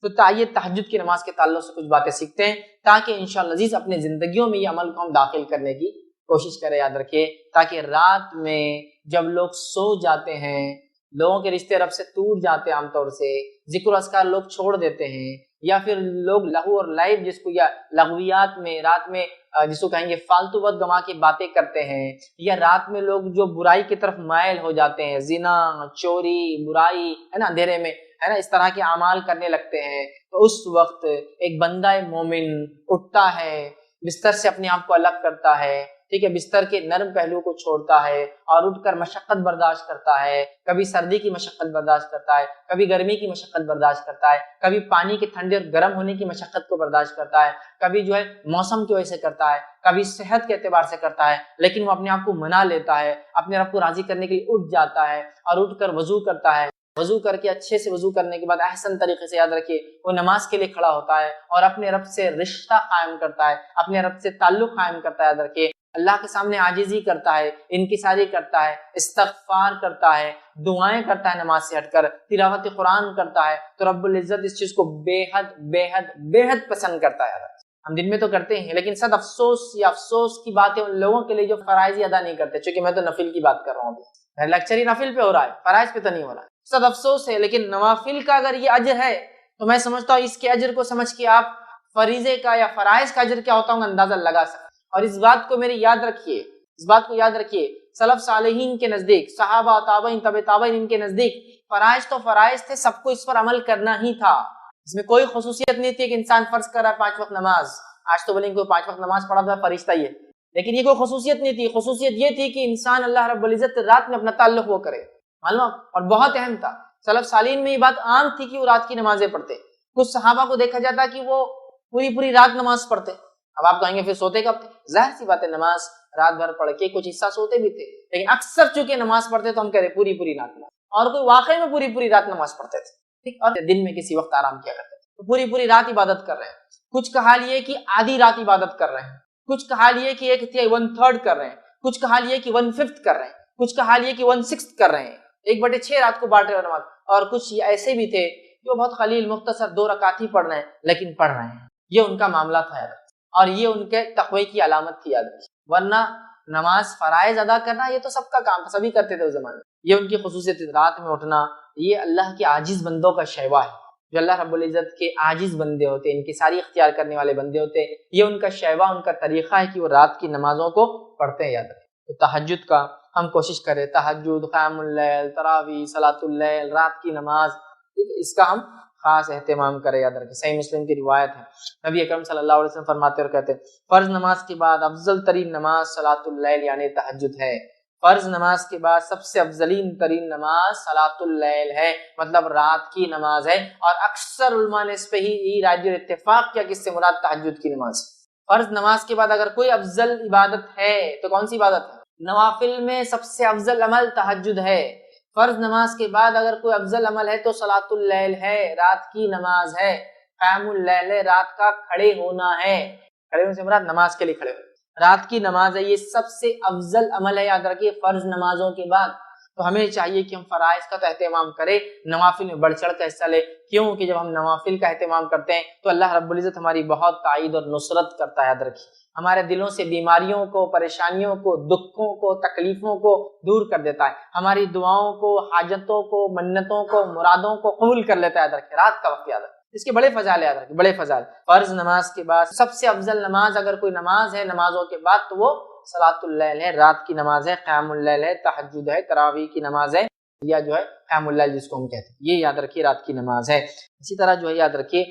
تو یہ تہجد کی نماز کے تعلق سے کچھ باتیں سیکھتے ہیں تاکہ انشاءاللہ عزیز اپنے زندگیوں میں یہ عمل کو ہم داخل کرنے کی کوشش کریں. یاد رکھیے تاکہ رات میں جب لوگ سو جاتے ہیں، لوگوں کے رشتے رب سے ٹوٹ جاتے ہیں، عام طور سے ذکر و اذکار لوگ چھوڑ دیتے ہیں، یا پھر لوگ لہو اور لعب جس کو، یا لغویات میں رات میں جس کو کہیں گے فالتو وقت گنوا کے باتیں کرتے ہیں، یا رات میں لوگ جو برائی کی طرف مائل ہو جاتے ہیں، زنا، چوری، برائی ہے نا، اندھیرے میں ہے نا اس طرح کے اعمال کرنے لگتے ہیں، تو اس وقت ایک بندہ مومن اٹھتا ہے، بستر سے اپنے آپ کو الگ کرتا ہے، ٹھیک ہے، بستر کے نرم پہلو کو چھوڑتا ہے اور اٹھ کر مشقت برداشت کرتا ہے، کبھی سردی کی مشقت برداشت کرتا ہے، کبھی گرمی کی مشقت برداشت کرتا ہے، کبھی پانی کے ٹھنڈے اور گرم ہونے کی مشقت کو برداشت کرتا ہے، کبھی جو ہے موسم کی وجہ سے کرتا ہے، کبھی صحت کے اعتبار سے کرتا ہے، لیکن وہ اپنے آپ کو منا لیتا ہے، اپنے رب کو راضی کرنے کے لیے اٹھ جاتا ہے اور اٹھ کر وضو کرتا ہے. وضو کر کے اچھے سے وضو کرنے کے بعد احسن طریقے سے یاد رکھیے وہ نماز کے لیے کھڑا ہوتا ہے اور اپنے رب سے رشتہ قائم کرتا ہے، اپنے رب سے تعلق قائم کرتا ہے. یاد رکھیے اللہ کے سامنے عاجزی کرتا ہے، انکساری کرتا ہے، استغفار کرتا ہے، دعائیں کرتا ہے، نماز سے ہٹ کر تلاوت قرآن کرتا ہے، تو رب العزت اس چیز کو بے حد بے حد بے حد پسند کرتا ہے. ہم دن میں تو کرتے ہیں لیکن صد افسوس یا افسوس کی بات ہے ان لوگوں کے لیے جو فرائض ہی ادا نہیں کرتے، چونکہ میں تو نفل کی بات کر رہا ہوں، لیکچر ہی نفل پہ ہو رہا ہے، فرائض پہ تو نہیں ہو رہا ہے. صد افسوس ہے، لیکن نوافل کا اگر یہ اجر ہے تو میں سمجھتا ہوں اس کے اجر کو سمجھ کے آپ فریضے کا یا فرائض کا اجر کیا ہوتا ہے اندازہ لگا سکتے. اور اس بات کو میری یاد رکھیے، اس بات کو یاد رکھیے، سلف صالحین کے نزدیک، صحابہ تابعین تبع تابعین ان کے نزدیک فرائض تو فرائض تھے، سب کو اس پر عمل کرنا ہی تھا. اس میں کوئی خصوصیت نہیں تھی کہ انسان فرض کر رہا ہے 5 وقت نماز، آج تو بولیں کوئی 5 وقت نماز پڑھا تو فرشتہ ہی ہے، لیکن یہ کوئی خصوصیت نہیں تھی. خصوصیت یہ تھی کہ انسان اللہ رب العزت رات میں اپنا تعلق وہ کرے، معلوم، اور بہت اہم تھا. سلف صالحین میں یہ بات عام تھی کہ وہ رات کی نمازیں پڑھتے. کچھ صحابہ کو دیکھا جاتا کہ وہ پوری رات نماز پڑھتے. اب آپ کہیں گے پھر سوتے کب تھے؟ ظاہر سی بات ہے نماز رات بھر پڑھ کے کچھ حصہ سوتے بھی تھے، لیکن اکثر چونکہ نماز پڑھتے تو ہم کہہ رہے پوری رات نماز، اور کوئی واقعی میں پوری رات نماز پڑھتے تھے، ٹھیک، اور دن میں کسی وقت آرام کیا کرتے تو پوری رات عبادت کر رہے ہیں. کچھ کا حال یہ کہ آدھی رات عبادت کر رہے ہیں، کچھ کا حال یہ کہ 1/3 کر رہے ہیں، کچھ کا حال یہ کہ 1/5 کر رہے ہیں، کچھ کا حال یہ کہ 1/6 کر رہے ہیں، 1/6 رات کو بانٹ رہے ہیں نماز. اور کچھ ایسے بھی تھے جو بہت قلیل مختصر 2 رکعت ہی پڑھ رہے ہیں لیکن پڑھ رہے ہیں. یہ ان کا معاملہ تھا یاد، اور یہ ان کے تقوی کی علامت تھی یاد. ورنہ نماز فرائض ادا کرنا یہ تو سب کا کام تھا، سبھی کرتے تھے اس زمانے میں. یہ ان کی خصوصیت، رات میں اٹھنا یہ اللہ کے عاجز بندوں کا شیوا ہے. جو اللہ رب العزت کے عاجز بندے ہوتے ہیں، انکساری اختیار کرنے والے بندے ہوتے ہیں، یہ ان کا شیوا، ان کا طریقہ ہے کہ وہ رات کی نمازوں کو پڑھتے ہیں. یاد رکھیں تو تہجد کا ہم کوشش کریں، تہجد، قیام اللیل، تراویح، صلاۃ اللیل، رات کی نماز، اس کا ہم خاص اہتمام کریں. یاد رکھیں صحیح مسلم کی روایت ہے، نبی اکرم صلی اللہ علیہ وسلم فرماتے اور کہتے ہیں فرض نماز کے بعد افضل ترین نماز صلاۃ اللیل یعنی تہجد ہے. فرض نماز کے بعد سب سے افضلین ترین نماز صلاۃ اللیل ہے، مطلب رات کی نماز ہے. اور اکثر علماء نے اس پہ ہی راجی اتفاق کیا کہ اس سے مراد تہجد کی نماز. فرض نماز کے بعد اگر کوئی افضل عبادت ہے تو کون سی عبادت ہے؟ نوافل میں سب سے افضل عمل تہجد ہے. فرض نماز کے بعد اگر کوئی افضل عمل ہے تو صلاۃ اللیل ہے، رات کی نماز ہے. قیام اللیل ہے، رات کا کھڑے ہونا ہے، کھڑے ہونے سے مراد نماز کے لیے کھڑے ہونا، رات کی نماز ہے. یہ سب سے افضل عمل ہے یاد رکھیے فرض نمازوں کے بعد. تو ہمیں چاہیے کہ ہم فرائض کا تو اہتمام کریں، نوافل میں بڑھ چڑھ کر حصہ لیں. کیوں کہ جب ہم نوافل کا اہتمام کرتے ہیں تو اللہ رب العزت ہماری بہت تائید اور نصرت کرتا ہے. یاد رکھیے ہمارے دلوں سے بیماریوں کو، پریشانیوں کو، دکھوں کو، تکلیفوں کو دور کر دیتا ہے، ہماری دعاؤں کو، حاجتوں کو، منتوں کو، مرادوں کو قبول کر لیتا ہے. یاد رکھیے رات کا وقت، یاد رکھیے اس کے بڑے فضائل، یاد رکھیے بڑے فضائل. فرض نماز کے بعد سب سے افضل نماز اگر کوئی نماز ہے نمازوں کے بعد تو وہ صلاۃ اللیل ہے، رات کی نماز ہے، قیام اللیل ہے، تہجد ہے، تراویح کی نماز ہے، یا جو ہے قیام اللیل جس کو ہم کہتے ہیں، یہ یاد رکھیے رات کی نماز ہے. اسی طرح جو ہے یاد رکھیے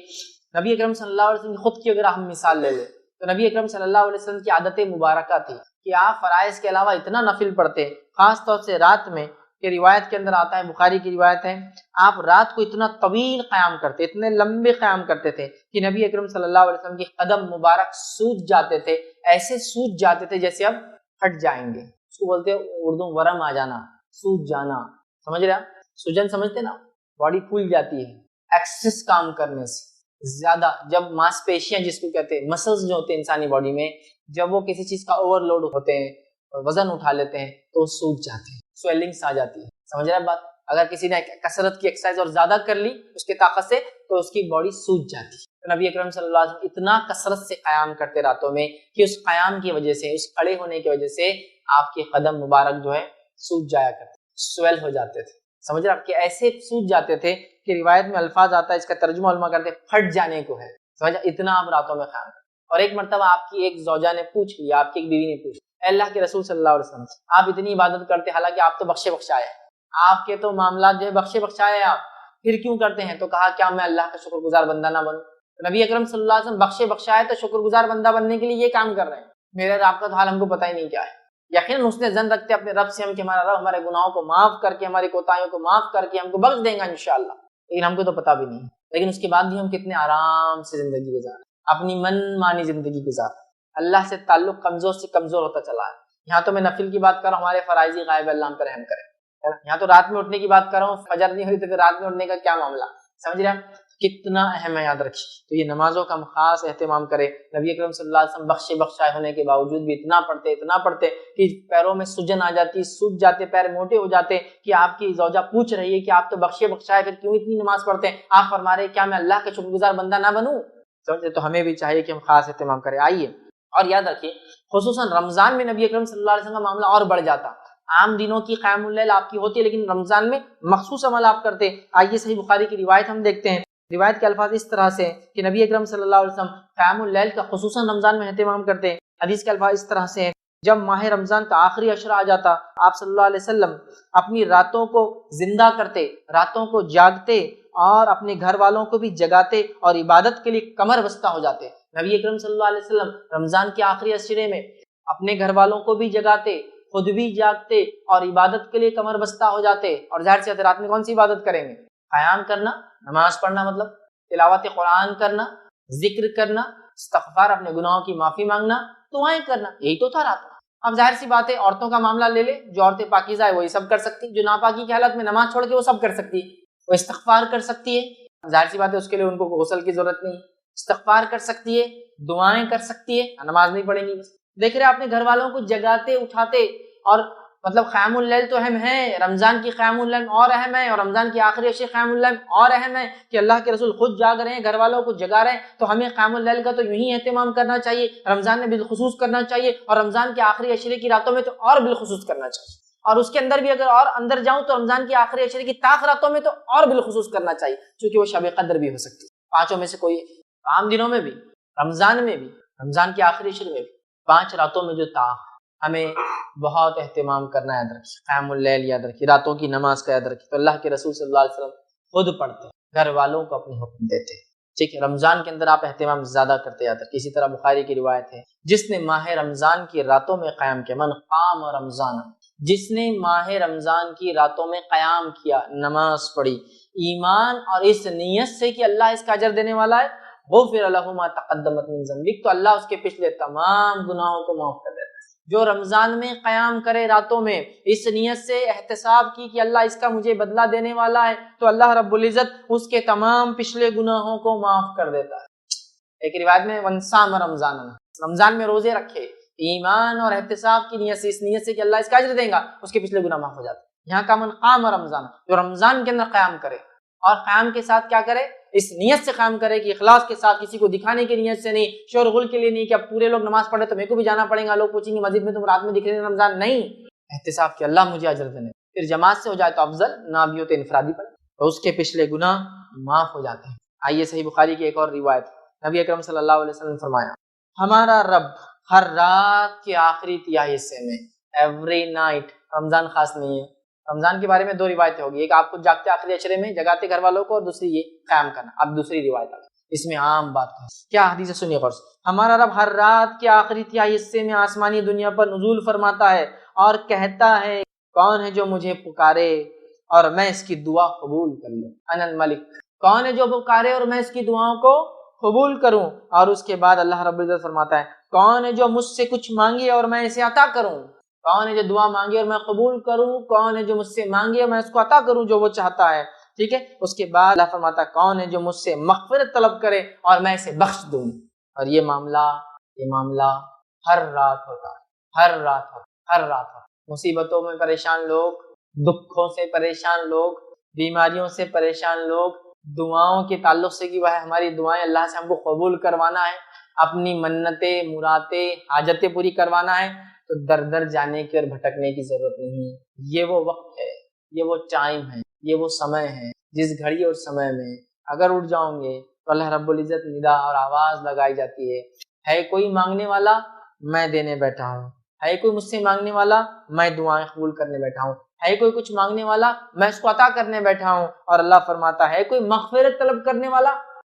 نبی اکرم صلی اللہ علیہ وسلم خود کی اگر ہم مثال لے لیں تو نبی اکرم صلی اللہ علیہ وسلم کی عادت مبارکہ تھی کہ آپ فرائض کے علاوہ اتنا نفل پڑھتے، خاص طور سے رات میں، کہ روایت کے اندر آتا ہے، بخاری کی روایت ہے، آپ رات کو اتنا طویل قیام کرتے، اتنے لمبے قیام کرتے تھے کہ نبی اکرم صلی اللہ علیہ وسلم کے قدم مبارک سوج جاتے تھے، ایسے سوج جاتے تھے جیسے اب پھٹ جائیں گے. اس کو بولتے ہیں اردو ورم آ جانا، سوج جانا، سمجھ رہے آپ؟ سوجن سمجھتے نا، باڈی پھول جاتی ہے ایکسس کام کرنے سے زیادہ. جب ماس پیشیاں جس کو کہتے ہیں، مسلز جو ہوتے ہیں انسانی باڈی میں، جب وہ کسی چیز کا اوور لوڈ ہوتے ہیں، وزن اٹھا لیتے ہیں تو سوج جاتے ہیں، سویلنگس آ جاتی ہے. سمجھ رہے ہیں بات؟ اگر کسی نے کثرت کی ایکسرسائز اور زیادہ کر لی اس کی طاقت سے تو اس کی باڈی سوج جاتی ہے۔ تو نبی اکرم صلی اللہ علیہ وسلم اتنا کثرت سے قیام کرتے راتوں میں کہ اس قیام کی وجہ سے، اس کھڑے ہونے کی وجہ سے آپ کے قدم مبارک جو ہے سوج جایا کرتے، سویل ہو جاتے تھے۔ سمجھ رہے آپ کہ ایسے سوج جاتے تھے کہ روایت میں الفاظ آتا ہے، اس کا ترجمہ علماء کرتے پھٹ جانے کو ہے۔ سمجھا، اتنا آپ راتوں میں قیام کرتے۔ اور ایک مرتبہ آپ کی ایک زوجہ نے پوچھ لیا، آپ کی ایک بیوی نے پوچھ لیا، اے اللہ کے رسول صلی اللہ علیہ وسلم، آپ اتنی عبادت کرتے حالانکہ آپ تو بخشے بخشائے ہیں، آپ کے تو معاملات جو ہے بخشے بخشائے آپ، پھر کیوں کرتے ہیں؟ تو کہا کیا میں اللہ کا شکر گزار بندہ نہ بنوں؟ نبی اکرم صلی اللہ علیہ وسلم بخشے بخشائے تو شکر گزار بندہ بننے کے لیے یہ کام کر رہے ہیں، میرے رب کا تو حال ہم کو پتہ ہی نہیں کیا ہے۔ یقیناً اس نے ظن رکھتے اپنے رب سے ہم کہ ہمارا رب ہمارے گناہوں کو معاف کر کے، ہماری کوتاہیوں کو معاف کر کے ہم کو بخش دیں گا انشاءاللہ، لیکن ہم کو تو پتہ بھی نہیں ہے۔ لیکن اس کے بعد بھی ہم کتنے آرام سے زندگی گزار، اپنی من مانی زندگی گزار، اللہ سے تعلق کمزور سے کمزور ہوتا چلا ہے۔ یہاں تو میں نفل کی بات کر رہا ہوں، ہمارے فرائض غائب اللہ ہم پر رحم کرے۔ یہاں تو رات میں اٹھنے کی بات کر رہا ہوں، فجر نہیں ہوئی تو پھر رات میں اٹھنے کا کیا معاملہ، سمجھ رہے ہیں کتنا اہم ہے، یاد رکھیے۔ تو یہ نمازوں کا ہم خاص اہتمام کریں۔ نبی اکرم صلی اللہ علیہ وسلم بخشے بخشائے ہونے کے باوجود بھی اتنا پڑھتے کہ پیروں میں سجن آ جاتی، سوج جاتے، پیر موٹے ہو جاتے کہ آپ کی زوجہ پوچھ رہی ہے کہ آپ تو بخشے بخشائے پھر کیوں اتنی نماز پڑھتے ہیں؟ آپ فرما رہے کیا میں اللہ کا شکر گزار بندہ نہ بنوں؟ سمجھے، تو ہمیں بھی چاہیے کہ ہم خاص اہتمام کریں۔ آئیے اور یاد رکھیے خصوصاً رمضان میں نبی اکرم صلی اللہ علیہ وسلم کا معاملہ اور بڑھ جاتا۔ عام دنوں کی قیام اللیل آپ کی ہوتی ہے لیکن رمضان میں مخصوص عمل آپ کرتے۔ آئیے صحیح بخاری کی روایت ہم دیکھتے ہیں۔ روایت کے الفاظ اس طرح سے کہ نبی اکرم صلی اللہ علیہ وسلم قیام اللیل کا خصوصاً رمضان میں اہتمام کرتے۔ حدیث کے الفاظ اس طرح سے، جب ماہ رمضان کا آخری عشرہ آ جاتا آپ صلی اللہ علیہ وسلم اپنی راتوں کو زندہ کرتے، راتوں کو جاگتے اور اپنے گھر والوں کو بھی جگاتے اور عبادت کے لیے کمر بستہ ہو جاتے۔ نبی اکرم صلی اللہ علیہ وسلم رمضان کے آخری عشرے میں اپنے گھر والوں کو بھی جگاتے، خود بھی جاگتے اور عبادت کے لیے کمر بستہ ہو جاتے۔ اور ظاہر سی رات میں کون سی عبادت کریں گے؟ قیام کرنا، نماز پڑھنا، مطلب تلاوت قرآن کرنا، ذکر کرنا، استغفار، اپنے گناہوں کی معافی مانگنا، دعائیں کرنا، یہی تو تھا رات میں۔ اب ظاہر سی بات ہے عورتوں کا معاملہ لے لے، جو عورتیں پاکیزہ ہے وہی سب کر سکتی، جو ناپاکی کی حالت میں نماز چھوڑ کے وہ سب کر سکتی ہے، وہ استغفار کر سکتی ہے، ظاہر سی بات ہے اس کے لیے ان کو غسل کی ضرورت نہیں، استغفار کر سکتی ہے، دعائیں کر سکتی ہے، نماز نہیں پڑھیں گی بس۔ دیکھ رہے اپنے گھر والوں کو جگاتے اٹھاتے، اور مطلب قیام اللیل تو اہم ہے، رمضان کی قیام اللیل اور اہم ہے، اور رمضان کی آخری عشرے قیام اللیل اور اہم ہے کہ اللہ کے رسول خود جاگ رہے ہیں، گھر والوں کو جگا رہے ہیں، تو ہمیں قیام اللیل کا تو یوں ہی اہتمام کرنا چاہیے، رمضان میں بالخصوص کرنا چاہیے، اور رمضان کے آخری عشرے کی راتوں میں تو اور بالخصوص کرنا چاہیے، اور اس کے اندر بھی اگر اور اندر جاؤں تو رمضان کے آخری عشرے کی طاق راتوں میں تو اور بالخصوص کرنا چاہیے، کیونکہ وہ شب قدر بھی ہو سکتی ہے، پانچوں میں سے کوئی عام دنوں میں بھی، رمضان میں بھی، رمضان کے آخری عشرے میں بھی، 5 راتوں میں جو طاق، ہمیں بہت اہتمام کرنا یاد رکھیے، قیام اللیل یاد رکھیے، راتوں کی نماز کا یاد رکھیے۔ تو اللہ کے رسول صلی اللہ علیہ وسلم خود پڑھتے، گھر والوں کو اپنے حکم دیتے، ٹھیک ہے، رمضان کے اندر آپ اہتمام زیادہ کرتے یاد رکھیے۔ اسی طرح بخاری کی روایت ہے، جس نے ماہ رمضان کی راتوں میں قیام کیا، من قام رمضان، جس نے ماہ رمضان کی راتوں میں قیام کیا، نماز پڑھی، ایمان اور اس نیت سے کہ اللہ اس کا اجر دینے والا ہے، غفر لہ ما تقدمت من ذنبک، تو اللہ اس کے پچھلے تمام گناہوں کو معاف کر دیتا ہے۔ جو رمضان میں قیام کرے راتوں میں اس نیت سے احتساب کی کہ اللہ اس کا مجھے بدلہ دینے والا ہے، تو اللہ رب العزت اس کے تمام پچھلے گناہوں کو معاف کر دیتا ہے۔ ایک روایت میں من صام رمضان، رمضان میں روزے رکھے ایمان اور احتساب کی نیت سے، اس نیت سے کہ اللہ اس کا اجر دے گا، اس کے پچھلے گناہ معاف ہو جاتے ہیں۔ یہاں کا من قام رمضان، جو رمضان کے اندر قیام کرے، اور قیام کے ساتھ کیا کرے، اس نیت سے قیام کرے کہ اخلاص کے ساتھ، کسی کو دکھانے کی نیت سے نہیں، شور غل کے لیے نہیں کہ اب پورے لوگ نماز پڑھے تو میرے کو بھی جانا پڑے گا، لوگ پوچھیں گے مسجد میں تم رات میں دکھ رہے ہیں رمضان، نہیں، احتساب کہ اللہ مجھے اجر دینے، پھر جماعت سے ہو جائے تو افضل، نہ بھی ہو تو انفرادی پڑھے تو اس کے پچھلے گناہ معاف ہو جاتے ہیں۔ آئیے صحیح بخاری کی ایک اور روایت، نبی اکرم صلی اللہ علیہ وسلم نے فرمایا، ہمارا رب ہر رات کے آخری تہائی حصے میں، ایوری نائٹ، رمضان خاص نہیں ہے، رمضان کے بارے میں 2 روایتیں ہوگی، ایک آپ کو جاگتے آخری عشرے میں جگاتے گھر والوں کو، اور دوسری یہ قیام کرنا۔ اب دوسری روایت آ گئی، اس میں عام بات ہے، کیا حدیث سنیے غور سے، ہمارا رب ہر رات کے آخری تہائی حصے میں آسمانی دنیا پر نزول فرماتا ہے اور کہتا ہے، کون ہے جو مجھے پکارے اور میں اس کی دعا قبول کر لوں، انا الملک، کون ہے جو پکارے اور میں اس کی دعاؤں کو قبول کروں، اور اس کے بعد اللہ رب العزت فرماتا ہے، کون ہے جو مجھ سے کچھ مانگے اور میں اسے عطا کروں، کون ہے جو دعا مانگے اور میں قبول کروں، کون ہے جو مجھ سے مانگے اور میں اس کو عطا کروں جو وہ چاہتا ہے، ٹھیک ہے۔ اس کے بعد اللہ فرماتا ہے، کون ہے جو مجھ سے مغفرت طلب کرے اور میں اسے بخش دوں۔ اور یہ معاملہ ہر رات ہوتا ہے، ہر رات ہوتا ہے، ہر رات ہوتا ہے۔ مصیبتوں میں پریشان لوگ، دکھوں سے پریشان لوگ، بیماریوں سے پریشان لوگ دعاؤں کے تعلق سے کہ بھائی ہماری دعائیں اللہ سے ہم کو قبول کروانا ہے، اپنی منتیں مرادیں حاجتیں پوری کروانا ہے، تو در در جانے کی اور بھٹکنے کی ضرورت نہیں۔ یہ وہ وقت ہے، یہ وہ ٹائم ہے، یہ وہ سمے ہے جس گھڑی اور سمے میں اگر اٹھ جاؤں گے تو اللہ رب العزت ندا اور آواز لگائی جاتی ہے کوئی مانگنے والا میں دینے بیٹھا ہوں، ہے کوئی مجھ سے مانگنے والا میں دعائیں قبول کرنے بیٹھا ہوں، ہے کوئی کچھ مانگنے والا میں اس کو عطا کرنے بیٹھا ہوں۔ اور اللہ فرماتا ہے کوئی مغفرت طلب کرنے والا،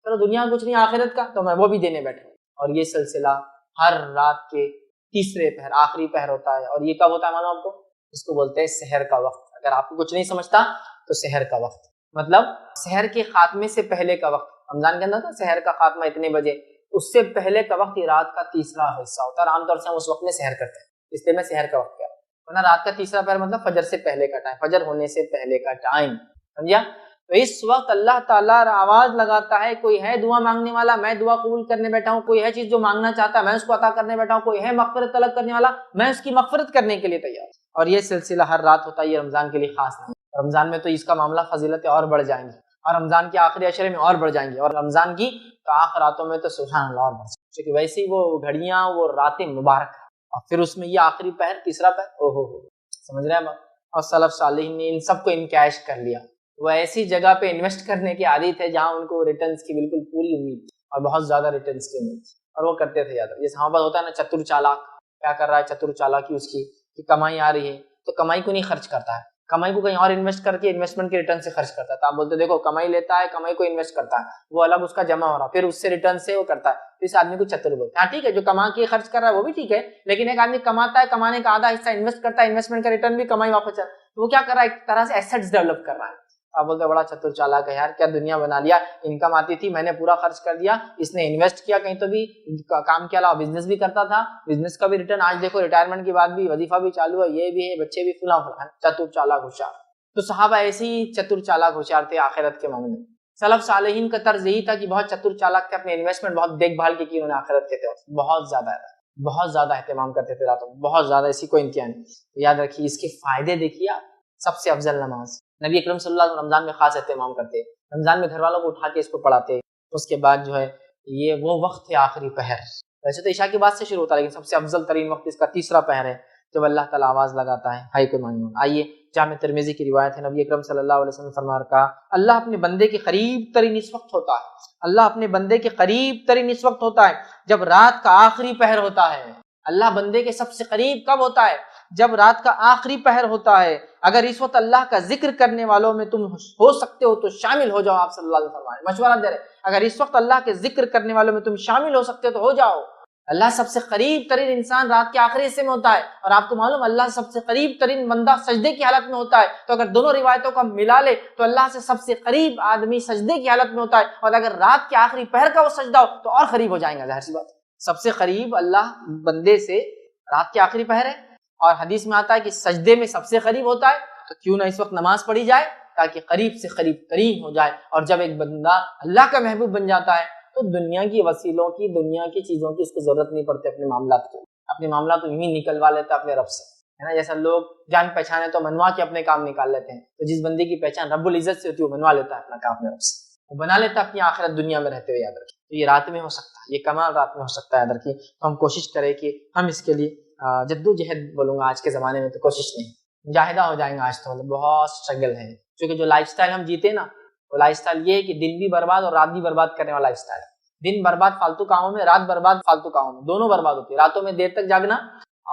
چلو دنیا کچھ نہیں آخرت کا، تو میں وہ بھی دینے بیٹھا ہوں۔ اور یہ سلسلہ ہر رات کے تیسرے پہر آخری پہر ہوتا ہے، اور یہ کب ہوتا ہے معلوم آپ کو؟ اس کو بولتے ہیں سحر کا وقت۔ اگر آپ کو کچھ نہیں سمجھتا تو سحر کا وقت مطلب سحر کے خاتمے سے پہلے کا وقت، رمضان کے اندر تھا سحر کا خاتمہ اتنے بجے، اس سے پہلے کا وقت یہ رات کا تیسرا حصہ ہوتا ہے، اور عام طور سے ہم اس وقت میں سحر کرتے ہیں، اس لیے میں سحر کا وقت کہہ رہا ہوں۔ ورنہ رات کا تیسرا پہر مطلب فجر سے پہلے کا ٹائم، فجر ہونے سے پہلے کا ٹائم، سمجھا؟ تو اس وقت اللہ تعالیٰ آواز لگاتا ہے کوئی ہے دعا مانگنے والا میں دعا قبول کرنے بیٹھا ہوں، کوئی ہے چیز جو مانگنا چاہتا ہے میں اس کو عطا کرنے بیٹھا ہوں، کوئی ہے مغفرت طلب کرنے والا میں اس کی مغفرت کرنے کے لیے تیار ہوں۔ اور یہ سلسلہ ہر رات ہوتا ہے، یہ رمضان کے لیے خاص نہیں، رمضان میں تو اس کا معاملہ فضیلتیں اور بڑھ جائیں گی، اور رمضان کے آخری عشرے میں اور بڑھ جائیں گی، اور رمضان کی آخر راتوں میں تو سبحان اللہ اور بڑھ جائیں گی، کیونکہ ویسے ہی وہ گھڑیاں وہ راتیں مبارک ہیں، اور پھر اس میں یہ آخری پہر تیسرا پہر اوہو سمجھ رہے ہیں۔ اور سلف صالحین نے ان سب کو انکیش کر لیا، وہ ایسی جگہ پہ انویسٹ کرنے کی عادی تھے جہاں ان کو ریٹرنز کی بالکل پوری امید تھی، اور بہت زیادہ ریٹرنز کی امید تھی، اور وہ کرتے تھے یاد رکھیے۔ جیسے ہمارے پاس ہوتا ہے نا چتر چالاک، کیا کر رہا ہے چتر چالاکی اس کی کہ کمائی آ رہی ہے تو کمائی کو نہیں خرچ کرتا ہے، کمائی کو کہیں اور انویسٹ کر کے انویسٹمنٹ کے ریٹرن سے خرچ کرتا ہے۔ تو آپ بولتے دیکھو کمائی لیتا ہے کمائی کو انویسٹ کرتا ہے، وہ الگ اس کا جمع ہو رہا پھر اس سے ریٹرن سے وہ کرتا ہے، تو اس آدمی کو چتر بولتے ہیں۔ ہاں ٹھیک ہے جو کما کے خرچ کر رہا ہے وہ بھی ٹھیک ہے، لیکن ایک آدمی کماتا ہے کمانے کا آدھا حصہ انویسٹ کرتا ہے، انویسٹمنٹ کا ریٹرن بھی کمائی واپس چل، تو وہ کیا کر رہا ہے ایک طرح سے ایسٹس ڈیولپ کر رہا ہے۔ آپ بولتے بڑا چتر چالاک ہے یار، کیا دنیا بنا لیا، انکم آتی تھی میں نے پورا خرچ کر دیا، اس نے انویسٹ کیا کہیں تو بھی کام کے علاوہ بزنس بھی کرتا تھا، بزنس کا بھی ریٹرن، آج دیکھو ریٹائرمنٹ کے بعد بھی وظیفہ بھی چالو ہے، یہ بھی ہے بچے بھی فلاں فلاں، چتر چالاک ہوشیار۔ تو صحابہ ایسے ہی چتر چالاک ہوشیار تھے آخرت کے معاملے میں۔ سلف صالحین کا طرز یہی تھا کہ بہت چتر چالاک تھے، اپنے انویسٹمنٹ بہت دیکھ بھال کی انہوں نے آخرت کے تھے، بہت زیادہ اہتمام کرتے تھے راتوں میں، بہت زیادہ، ایسی کوئی انتہا نہیں۔ تو یاد رکھیے اس کے فائدے دیکھیے آپ، سب سے افضل نماز، نبی اکرم صلی اللہ علیہ وسلم رمضان میں خاص اہتمام کرتے، رمضان میں گھر والوں کو اٹھا کے اس کو پڑھاتے۔ اس کے بعد جو ہے یہ وہ وقت ہے آخری پہر، ویسے تو عشاء کے بعد سے شروع ہوتا ہے لیکن سب سے افضل ترین وقت اس کا تیسرا پہر ہے جب اللہ تعالیٰ آواز لگاتا ہے ہائی کوئی مانگنے والا۔ آئیے جامع ترمذی کی روایت ہے، نبی اکرم صلی اللہ علیہ وسلم فرما رکھا اللہ اپنے بندے کے قریب ترین اس وقت ہوتا ہے، اللہ اپنے بندے کے قریب ترین اس وقت ہوتا ہے جب رات کا آخری پہر ہوتا ہے۔ اللہ بندے کے سب سے قریب کب ہوتا ہے؟ جب رات کا آخری پہر ہوتا ہے۔ اگر اس وقت اللہ کا ذکر کرنے والوں میں تم ہو سکتے ہو تو شامل ہو جاؤ، آپ صلی اللہ علیہ وسلم فرمائے، مشورہ دے رہے اگر اس وقت اللہ کے ذکر کرنے والوں میں تم شامل ہو سکتے ہو تو ہو جاؤ۔ اللہ سب سے قریب ترین انسان رات کے آخری حصے میں ہوتا ہے، اور آپ کو معلوم اللہ سب سے قریب ترین بندہ سجدے کی حالت میں ہوتا ہے، تو اگر دونوں روایتوں کو ہم ملا لے تو اللہ سے سب سے قریب آدمی سجدے کی حالت میں ہوتا ہے، اور اگر رات کے آخری پہر کا وہ سجدہ ہو تو اور قریب ہو جائیں گا، ظاہر سی بات۔ سب سے قریب اللہ بندے سے رات کے آخری پہر ہے، اور حدیث میں آتا ہے کہ سجدے میں سب سے قریب ہوتا ہے، تو کیوں نہ اس وقت نماز پڑھی جائے تاکہ قریب سے قریب ترین ہو جائے۔ اور جب ایک بندہ اللہ کا محبوب بن جاتا ہے تو دنیا کی وسیلوں کی، دنیا کی چیزوں کی اس کو ضرورت نہیں پڑتی، اپنے معاملات کو، اپنے معاملات کو یوں ہی نکلوا لیتا ہے اپنے رب سے، ہے نا۔ جیسا لوگ جان پہچانے تو منوا کے اپنے کام نکال لیتے ہیں، تو جس بندے کی پہچان رب العزت سے ہوتی ہے وہ منوا لیتا ہے اپنا کام اپنے رب سے، وہ بنا لیتا ہے اپنی آخرت دنیا میں رہتے ہوئے، یاد رکھیں۔ تو یہ رات میں ہو سکتا ہے، یہ کمال رات میں ہو سکتا ہے، یاد رکھیے۔ تو ہم کوشش کریں کہ ہم اس کے لیے جدوجہد بولوں گا، آج کے زمانے میں تو کوشش نہیں، مجاہدہ ہو جائیں گے آج تو، بہت اسٹرگل ہے، کیونکہ جو لائف سٹائل ہم جیتے نا وہ لائف سٹائل یہ ہے کہ دن بھی برباد اور رات بھی برباد کرنے والا لائف سٹائل ہے۔ دن برباد فالتو کاموں میں، رات برباد فالتو کاموں میں، دونوں برباد ہوتی ہے۔ راتوں میں دیر تک جاگنا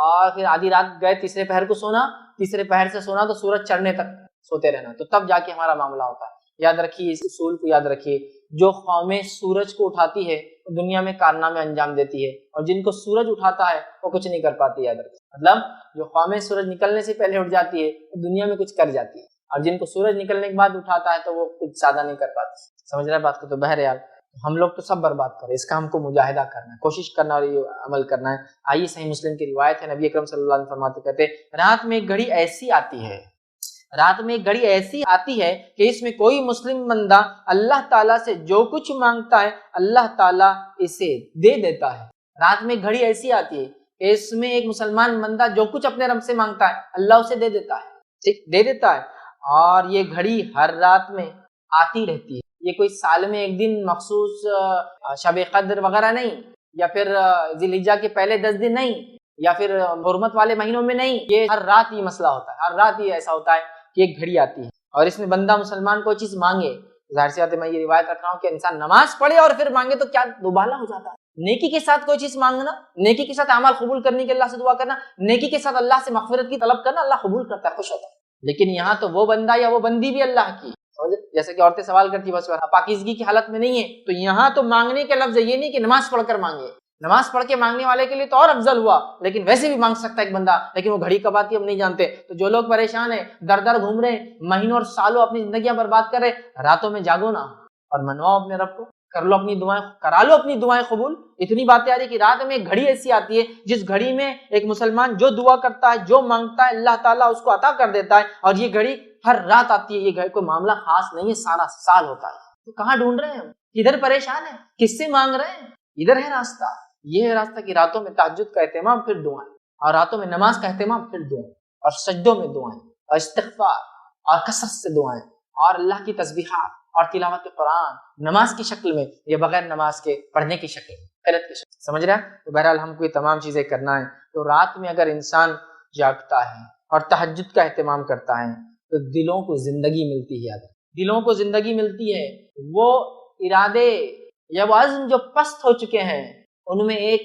اور پھر آدھی رات گئے تیسرے پہر کو سونا، تیسرے پہر سے سونا تو سورج چڑھنے تک سوتے رہنا، تو تب جا کے ہمارا معاملہ ہوتا ہے۔ یاد رکھیے اس اصول کو، یاد رکھیے جو قومیں سورج کو اٹھاتی ہے وہ دنیا میں کارنامے انجام دیتی ہے، اور جن کو سورج اٹھاتا ہے وہ کچھ نہیں کر پاتی، یاد رکھیے۔ مطلب جو قومیں سورج نکلنے سے پہلے اٹھ جاتی ہے وہ دنیا میں کچھ کر جاتی ہے، اور جن کو سورج نکلنے کے بعد اٹھاتا ہے تو وہ کچھ زیادہ نہیں کر پاتی۔ سمجھ رہے بات کو؟ تو بہرحال ہم لوگ تو سب برباد کریں، اس کا ہم کو مجاہدہ کرنا ہے، کوشش کرنا اور یہ عمل کرنا ہے۔ آئیے صحیح مسلم کی روایت ہے، نبی اکرم صلی اللہ علیہ وسلم فرماتے کہتے رات میں ایک گھڑی ایسی آتی ہے، رات میں ایک گھڑی ایسی آتی ہے کہ اس میں کوئی مسلم بندہ اللہ تعالیٰ سے جو کچھ مانگتا ہے اللہ تعالیٰ اسے دے دیتا ہے۔ رات میں ایک گھڑی ایسی آتی ہے کہ اس میں ایک مسلمان بندہ جو کچھ اپنے رب سے مانگتا ہے اللہ اسے دے دیتا ہے، ٹھیک دے دیتا ہے، اور یہ گھڑی ہر رات میں آتی رہتی ہے. یہ کوئی سال میں ایک دن مخصوص شب قدر وغیرہ نہیں، یا پھر ذی الحجہ کے پہلے 10 دن نہیں، یا پھر حرمت والے مہینوں میں نہیں. یہ ہر رات یہ مسئلہ ہوتا ہے، ہر رات یہ ایسا ہوتا ہے کہ ایک گھڑی آتی ہے اور اس میں بندہ مسلمان کوئی چیز مانگے. ظاہر سی بات ہے میں یہ روایت رکھ رہا ہوں کہ انسان نماز پڑھے اور پھر مانگے تو کیا دوبالا ہو جاتا ہے. نیکی کے ساتھ کوئی چیز مانگنا، نیکی کے ساتھ اعمال قبول کرنے کے اللہ سے دعا کرنا، نیکی کے ساتھ اللہ سے مغفرت کی طلب کرنا، اللہ قبول کرتا ہے، خوش ہوتا ہے. لیکن یہاں تو وہ بندہ یا وہ بندی بھی اللہ کی، جیسے کہ عورتیں سوال کرتی بس پاکیزگی کی حالت میں نہیں ہے، تو یہاں تو مانگنے کے لفظ یہ نہیں کہ نماز پڑھ کر مانگے. نماز پڑھ کے مانگنے والے کے لیے تو اور افضل ہوا، لیکن ویسے بھی مانگ سکتا ہے ایک بندہ، لیکن وہ گھڑی کب آتی ہے ہم نہیں جانتے. تو جو لوگ پریشان ہیں، در در گھوم رہے ہیں، مہینوں اور سالوں اپنی زندگیاں برباد کر رہے، راتوں میں جاگو نا اور منواؤ اپنے رب کو، کر لو اپنی دعائیں، کرا لو اپنی دعائیں قبول. اتنی باتیں آ رہی کہ رات میں ایک گھڑی ایسی آتی ہے جس گھڑی میں ایک مسلمان جو دعا کرتا ہے، جو مانگتا ہے، اللہ تعالیٰ اس کو عطا کر دیتا ہے. اور یہ گھڑی ہر رات آتی ہے. یہ گھڑی کوئی معاملہ خاص نہیں ہے، سارا سال ہوتا ہے. تو کہاں ڈھونڈ رہے ہیں ہم؟ کدھر پریشان ہیں؟ کس سے مانگ رہے ہیں؟ ادھر ہے راستہ. یہ ہے راستہ کہ راتوں میں تہجد کا اہتمام پھر دعائیں، اور راتوں میں نماز کا اہتمام پھر دعائیں، اور سجدوں میں دعائیں، اور استغفار اور کثرت سے دعائیں، اور اللہ کی تسبیحات اور تلاوت قرآن نماز کی شکل میں، یہ بغیر نماز کے پڑھنے کی شکل، قرأت کی شکل. سمجھ رہے ہیں؟ تو بہرحال ہم کو یہ تمام چیزیں کرنا ہے. تو رات میں اگر انسان جاگتا ہے اور تہجد کا اہتمام کرتا ہے تو دلوں کو زندگی ملتی ہے. دلوں کو زندگی ملتی ہے. وہ ارادے یا وہ عزم جو پست ہو چکے ہیں ان میں ایک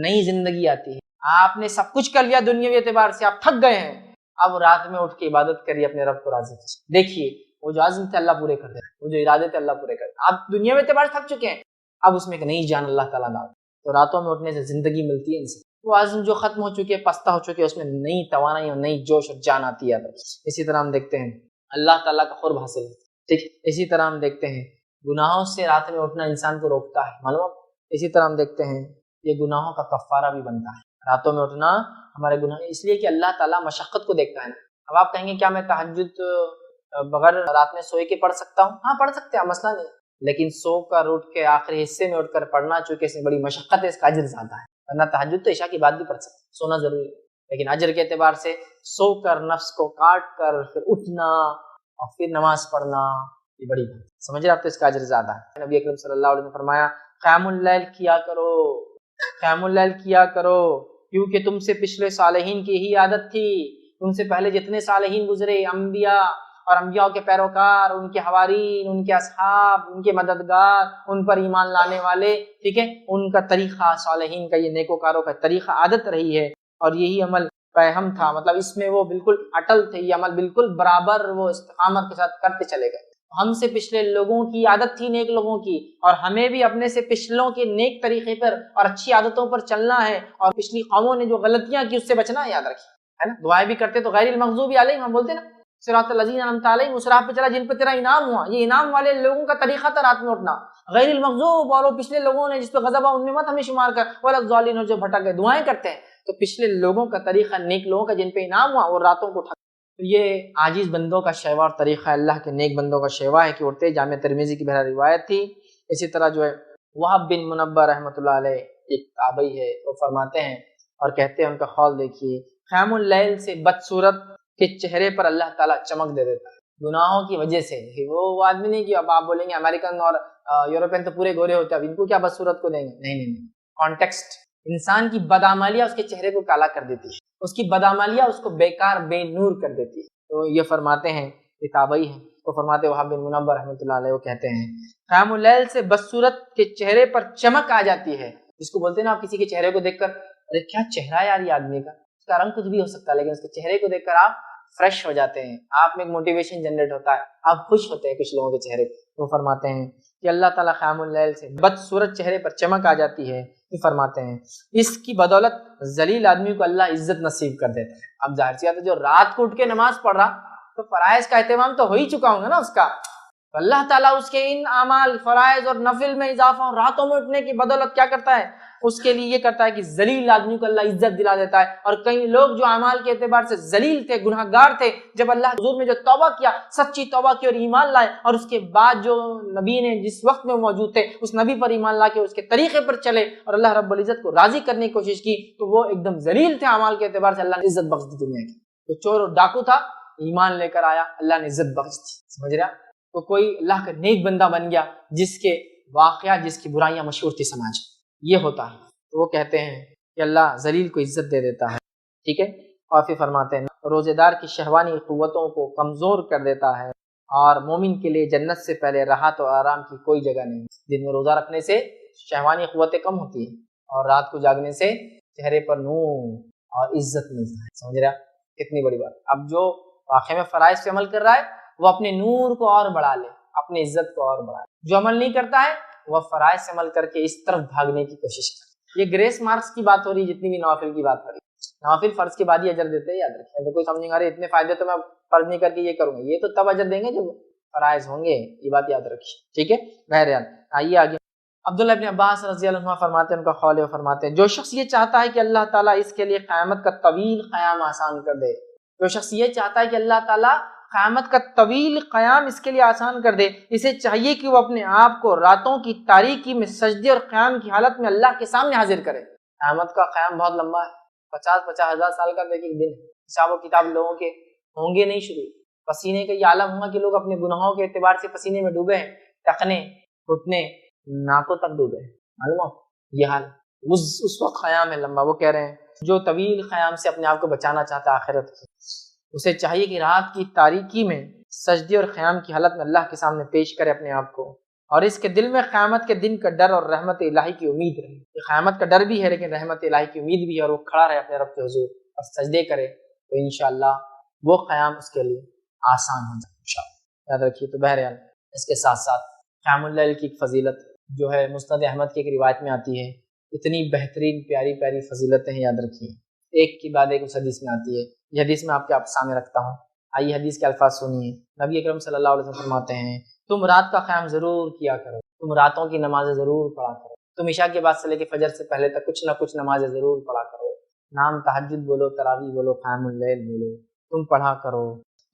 نئی زندگی آتی ہے. آپ نے سب کچھ کر لیا دنیاوی اعتبار سے، آپ تھک گئے ہیں، اب رات میں اٹھ کے عبادت کریے، اپنے رب کو راضی کیجیے. دیکھیے وہ جو عزم تھے اللہ پورے کر دے، وہ جو ارادے تھے اللہ پورے کر دے. آپ دنیاوی اعتبار سے تھک چکے ہیں، اب اس میں ایک نئی جان اللہ تعالیٰ ڈال. تو راتوں میں اٹھنے سے زندگی ملتی ہے انسان. وہ عزم جو ختم ہو چکے، پستہ ہو چکے، اس میں نئی توانائی اور نئی جوش اور جان آتی ہے. اسی طرح ہم دیکھتے ہیں اللہ تعالیٰ کا قرب حاصل ہے. ٹھیک، اسی طرح ہم دیکھتے ہیں گناہوں سے رات میں اٹھنا انسان کو روکتا ہے، معلوم. اسی طرح ہم دیکھتے ہیں یہ گناہوں کا کفارہ بھی بنتا ہے. راتوں میں اٹھنا ہمارے گناہ، اس لیے کہ اللہ تعالیٰ مشقت کو دیکھتا ہے. اب آپ کہیں گے کیا میں تہجد بغیر رات میں سوئے کے پڑھ سکتا ہوں؟ ہاں پڑھ سکتے ہیں، مسئلہ نہیں. لیکن سو کر اٹھ کے آخری حصے میں اٹھ کر پڑھنا، چونکہ اس میں بڑی مشقت ہے، اس کا اجر زیادہ ہے. ورنہ تہجد تو عشاء کی بعد بھی پڑھ سکتے ہیں، سونا ضروری ہے. لیکن اجر کے اعتبار سے سو کر نفس کو کاٹ کر پھر اٹھنا اور پھر نماز پڑھنا یہ بڑی بات. سمجھ رہے آپ؟ تو اس کا اجر زیادہ ہے. نبی اکرم صلی اللہ علیہ وسلم نے فرمایا قیام اللیل کیا کرو، قیام اللیل کیا کرو، کیونکہ تم سے پچھلے صالحین کی یہی عادت تھی. تم سے پہلے جتنے صالحین گزرے، انبیاء اور انبیاء کے پیروکار، ان کے حوارین، ان کے اصحاب، ان کے مددگار، ان پر ایمان لانے والے، ٹھیک ہے، ان کا طریقہ، صالحین کا یہ نیکوکاروں کا طریقہ عادت رہی ہے. اور یہی عمل فہم تھا، مطلب اس میں وہ بالکل اٹل تھے، یہ عمل بالکل برابر وہ استقامت کے ساتھ کرتے چلے گئے. ہم سے پچھلے لوگوں کی عادت تھی نیک لوگوں کی، اور ہمیں بھی اپنے سے پچھلوں کے نیک طریقے پر اور اچھی عادتوں پر چلنا ہے. اور پچھلی قوموں نے جو غلطیاں کی اس سے بچنا ہے، یاد رکھیے، ہے نا. دعائیں بھی کرتے تو غیر المغضوب علیہم، ہم بولتے نا صراط الذین انعمت علیہم، اس راہ پہ چلا جن پہ تیرا انعام ہوا. یہ انعام والے لوگوں کا طریقہ تھا رات میں اٹھنا. غیر المغضوب اور وہ پچھلے لوگوں نے جس پہ غضب ہوا ان میں مت ہمیں شمار کر، ولا الضالین جو بھٹک گئے. دعائیں کرتے ہیں تو پچھلے لوگوں کا طریقہ، نیک لوگوں کا جن پہ انعام ہوا، وہ راتوں کو اٹھا. تو یہ عاجز بندوں کا شیوا اور طریقہ اللہ کے نیک بندوں کا شیوا ہے کہ اٹھتے. جامع ترمذی کی بہرحال روایت تھی. اسی طرح جو ہے وہب بن منبہ رحمۃ اللہ علیہ ایک تابعی ہے، وہ فرماتے ہیں اور کہتے ہیں، ان کا قول دیکھیے، قیام اللیل سے بدصورت کے چہرے پر اللہ تعالیٰ چمک دے دیتا ہے گناہوں کی وجہ سے. وہ آدمی نہیں کہ اب آپ بولیں گے امریکن اور یورپین تو پورے گورے ہوتے ہیں، اب ان کو کیا بدصورت کو دیں گے. نہیں، کانٹیکسٹ. انسان کی بدعمالیاں اس کے چہرے کو کالا کر دیتی ہے، اس کی بدعمالیاں اس کو بیکار بے نور کر دیتی ہے. تو یہ فرماتے ہیں، یہ تابعی ہیں، وہ فرماتے ہیں وہب بن منبہ رحمۃ اللہ علیہ، وہ کہتے ہیں قیام اللیل سے بدصورت کے چہرے پر چمک آ جاتی ہے. جس کو بولتے ہیں نا آپ کسی کے چہرے کو دیکھ کر ارے کیا چہرہ ہے یار یہ آدمی کا، اس کا رنگ کچھ بھی ہو سکتا ہے لیکن اس کے چہرے کو دیکھ کر آپ فریش ہو جاتے ہیں، آپ میں ایک موٹیویشن جنریٹ ہوتا ہے، آپ خوش ہوتے ہیں کچھ لوگوں کے چہرے پہ. وہ فرماتے ہیں کہ اللہ تعالیٰ قیام اللیل سے بدصورت چہرے پر چمک آ جاتی ہے. یہ فرماتے ہیں اس کی بدولت ذلیل آدمی کو اللہ عزت نصیب کر دیتا ہے. اب ظاہر سی بات ہے جو رات کو اٹھ کے نماز پڑھ رہا تو فرائض کا اہتمام تو ہو ہی چکا ہوں گا نا اس کا. اللہ تعالیٰ اس کے ان اعمال، فرائض اور نفل میں اضافہ اور راتوں میں اٹھنے کی بدولت کیا کرتا ہے، اس کے لیے یہ کرتا ہے کہ ذلیل آدمی کو اللہ عزت دلا دیتا ہے. اور کئی لوگ جو اعمال کے اعتبار سے ذلیل تھے، گناہ گار تھے، جب اللہ حضور میں جو توبہ کیا، سچی توبہ کی اور ایمان لائے، اور اس کے بعد جو نبی نے جس وقت میں موجود تھے اس نبی پر ایمان لا کے اس کے طریقے پر چلے اور اللہ رب العزت کو راضی کرنے کی کوشش کی، تو وہ ایک دم ذلیل تھے اعمال کے اعتبار سے، اللہ نے عزت بخش دی دنیا کی. تو چور اور ڈاکو تھا ایمان لے کر آیا، اللہ نے عزت بخش دی، سمجھ رہا؟ تو کوئی اللہ کا نیک بندہ بن گیا جس کے واقعات، جس کی برائیاں مشہور تھی سماج، یہ ہوتا ہے، تو وہ کہتے ہیں کہ اللہ ذلیل کو عزت دے دیتا ہے، ٹھیک ہے۔ اور پھر فرماتے ہیں روزے دار کی شہوانی قوتوں کو کمزور کر دیتا ہے، اور مومن کے لیے جنت سے پہلے راحت و آرام کی کوئی جگہ نہیں۔ دن میں روزہ رکھنے سے شہوانی قوتیں کم ہوتی ہیں، اور رات کو جاگنے سے چہرے پر نور اور عزت ملتا ہے، سمجھ رہا؟ کتنی بڑی بات۔ اب جو واقعے میں فرائض پہ عمل کر رہا ہے وہ اپنے نور کو اور بڑھا لے، اپنی عزت کو اور بڑھا لے۔ جو عمل نہیں کرتا ہے وہ فرائض سے عمل کر کے اس طرف بھاگنے کی کوشش کرے۔ یہ گریس مارکس کی بات ہو رہی ہے، جتنی بھی نوافل کی بات ہو رہی ہے۔ نوافل فرض کے بعد ہی اجر دیتے ہیں، یاد رکھیں۔ تو کوئی سمجھیں گے ارے اتنے فائدے تو میں فرض نہیں کر کے یہ کروں گا، یہ تو تب اجر دیں گے جب فرائض ہوں گے، یہ بات یاد رکھیے، ٹھیک ہے۔ بہرحال آئیے آگے۔ عبداللہ ابن عباس رضی اللہ عنہ فرماتے ہیں، ان کا قول ہے، فرماتے ہیں جو شخص یہ چاہتا ہے کہ اللہ تعالیٰ اس کے لیے قیامت کا طویل قیام آسان کر دے، جو شخص یہ چاہتا ہے کہ اللہ تعالیٰ قیامت کا طویل قیام اس کے لیے آسان کر دے، اسے چاہیے کہ وہ اپنے آپ کو راتوں کی تاریکی میں سجدے اور قیام کی حالت میں اللہ کے سامنے حاضر کرے۔ قیامت کا قیام بہت لمبا ہے، 50 ہزار سال کا ایک دن، حساب و کتاب لوگوں کے ہوں گے نہیں شروع، پسینے کا یہ عالم ہوا کہ لوگ اپنے گناہوں کے اعتبار سے پسینے میں ڈوبے ہیں، ٹکنے گھٹنے ناکوں تک ڈوبے ہیں، معلوم یہ حال اس وقت قیام ہے لمبا۔ وہ کہہ رہے ہیں جو طویل قیام سے اپنے آپ کو بچانا چاہتا ہے آخرت کی، اسے چاہیے کہ رات کی تاریکی میں سجدے اور قیام کی حالت میں اللہ کے سامنے پیش کرے اپنے آپ کو، اور اس کے دل میں قیامت کے دن کا ڈر اور رحمت الہی کی امید رہے۔ یہ قیامت کا ڈر بھی ہے لیکن رحمت الہی کی امید بھی ہے، اور وہ کھڑا رہے اپنے رب کے حضور اور سجدے کرے، تو انشاءاللہ وہ قیام اس کے لیے آسان ہو جائے انشاءاللہ، یاد رکھیے۔ تو بہرحال اس کے ساتھ ساتھ قیام اللیل کی فضیلت جو ہے مسند احمد کی ایک روایت میں آتی ہے، اتنی بہترین پیاری پیاری فضیلتیں ہیں، یاد رکھیے، ایک کی بعد ایک اس حدیث میں آتی ہے۔ یہ حدیث میں آپ کے سامنے رکھتا ہوں، آئیے حدیث کے الفاظ سنیے۔ نبی اکرم صلی اللہ علیہ وسلم فرماتے ہیں تم رات کا قیام ضرور کیا کرو، تم راتوں کی نمازیں ضرور پڑھا کرو، تم عشاء کے بعد سے لے کے فجر سے پہلے تک کچھ نہ کچھ نمازیں ضرور پڑھا کرو، نام تہجد بولو، تراویح بولو، قیام اللیل بولو، تم پڑھا کرو،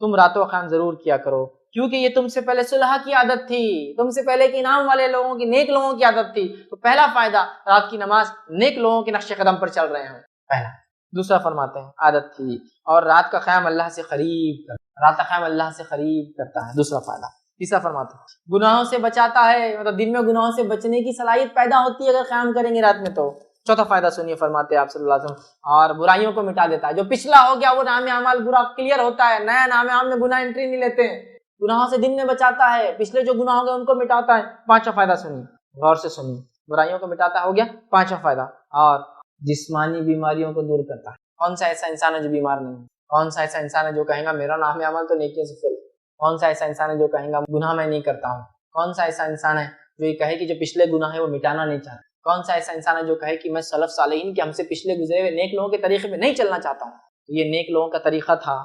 تم راتوں کا قیام ضرور کیا کرو، کیونکہ یہ تم سے پہلے صلح کی عادت تھی، تم سے پہلے کے انعام والے لوگوں کی، نیک لوگوں کی عادت تھی۔ تو پہلا فائدہ رات کی نماز، نیک لوگوں کے نقش قدم پر چل رہے ہیں، پہلا۔ دوسرا فرماتے ہیں عادت تھی، اور رات کا قیام اللہ سے قریب کرتا، رات کا قیام اللہ سے قریب کرتا ہے، دوسرا فائدہ۔ تیسرا فرماتے ہیں گناہوں سے بچاتا ہے، مطلب دن میں گناہوں سے بچنے کی صلاحیت پیدا ہوتی ہے اگر قیام کریں گے رات میں تو۔ چوتھا فائدہ سنیے، فرماتے ہیں آپ صلی اللہ علیہ وسلم، اور برائیوں کو مٹا دیتا ہے، جو پچھلا ہو گیا وہ نام اعمال برا کلیئر ہوتا ہے، نیا نام اعمال میں گناہ انٹری نہیں لیتے ہیں، گناہوں سے دن میں بچاتا ہے، پچھلے جو گناہ ہو گئے ان کو مٹاتا ہے۔ پانچواں فائدہ سنیے، غور سے سنیے، برائیوں کو مٹاتا ہو گیا پانچواں فائدہ، اور جسمانی بیماریوں کو دور کرتا ہے۔ کون سا ایسا انسان ہے جو بیمار نہیں ہے؟ کون سا ایسا انسان ہے جو کہے گا میرا نام عمل تو نیکیوں سے فل؟ کون سا ایسا انسان ہے جو کہے گا گناہ میں نہیں کرتا ہوں؟ کون سا ایسا انسان ہے جو یہ کہے کہ جو پچھلے گناہ ہے وہ مٹانا نہیں چاہتا؟ کون سا ایسا انسان ہے جو کہے کہ میں سلف صالحین کے ہم سے پچھلے گزرے ہوئے نیک لوگوں کے طریقے میں نہیں چلنا چاہتا ہوں؟ تو یہ نیک لوگوں کا طریقہ تھا،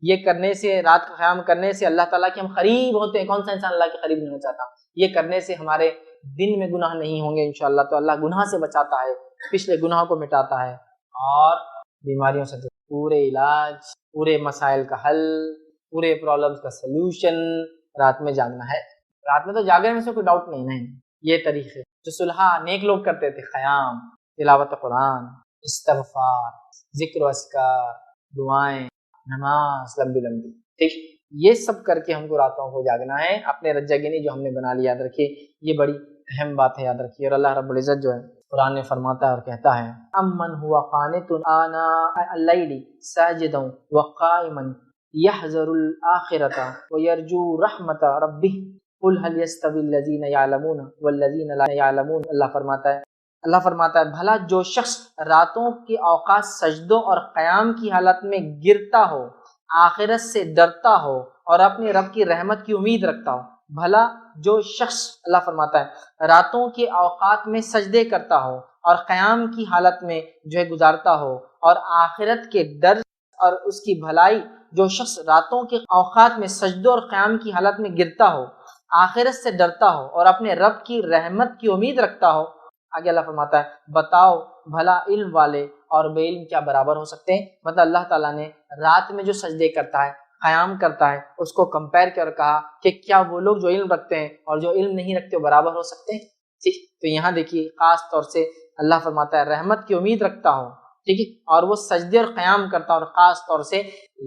یہ کرنے سے، رات کا قیام کرنے سے اللہ تعالیٰ کے ہم قریب ہوتے ہیں۔ کون سا انسان اللہ کے قریب نہیں ہونا چاہتا؟ یہ کرنے سے ہمارے دن میں گناہ نہیں ہوں گے انشاءاللہ، تو اللہ گناہ سے بچاتا ہے، پچھلے گناہوں کو مٹاتا ہے، اور بیماریوں سے پورے علاج، پورے مسائل کا حل، پورے پرابلمز کا سلوشن رات میں جاگنا ہے۔ رات میں تو جاگنے میں سے کوئی ڈاؤٹ نہیں ہے، یہ طریقے جو صلح نیک لوگ کرتے تھے، قیام، تلاوت قرآن، استغفار، ذکر و اذکار، دعائیں، نماز لمبی لمبی، ٹھیک، یہ سب کر کے ہم کو راتوں کو جاگنا ہے۔ اپنے رجگنی جو ہم نے بنا لی، یاد رکھیے، یہ بڑی اہم بات ہے، یاد رکھیے۔ اور اللہ رب العزت جو ہے قرآن میں فرماتا ہے اور کہتا ہے امن ہوا قانت آناء اللیل ساجدا وقائما یحذر الآخرۃ ویرجو رحمت ربہ قل هل يستوی الذین یعلمون والذین لا یعلمون۔ اللہ فرماتا ہے بھلا جو شخص راتوں کے اوقات سجدوں اور قیام کی حالت میں گرتا ہو، آخرت سے ڈرتا ہو اور اپنے رب کی رحمت کی امید رکھتا ہو، بھلا جو شخص، اللہ فرماتا ہے، راتوں کے اوقات میں سجدے کرتا ہو اور قیام کی حالت میں جو ہے گزارتا ہو، اور آخرت کے ڈر اور اس کی بھلائی، جو شخص راتوں کے اوقات میں سجدوں اور قیام کی حالت میں گرتا ہو، آخرت سے ڈرتا ہو اور اپنے رب کی رحمت کی امید رکھتا ہو، آگے اللہ فرماتا ہے بتاؤ بھلا علم والے اور بے علم کیا برابر ہو سکتے ہیں؟ مطلب اللہ تعالیٰ نے رات میں جو سجدے کرتا ہے، قیام کرتا ہے، اس کو کمپیر کر کہا کہ کیا وہ لوگ جو علم رکھتے ہیں اور جو علم نہیں رکھتے وہ برابر ہو سکتے ہیں؟ ٹھیک، تو یہاں دیکھیے خاص طور سے اللہ فرماتا ہے رحمت کی امید رکھتا ہو، ٹھیک ہے، اور وہ سجدے اور قیام کرتا ہے، اور خاص طور سے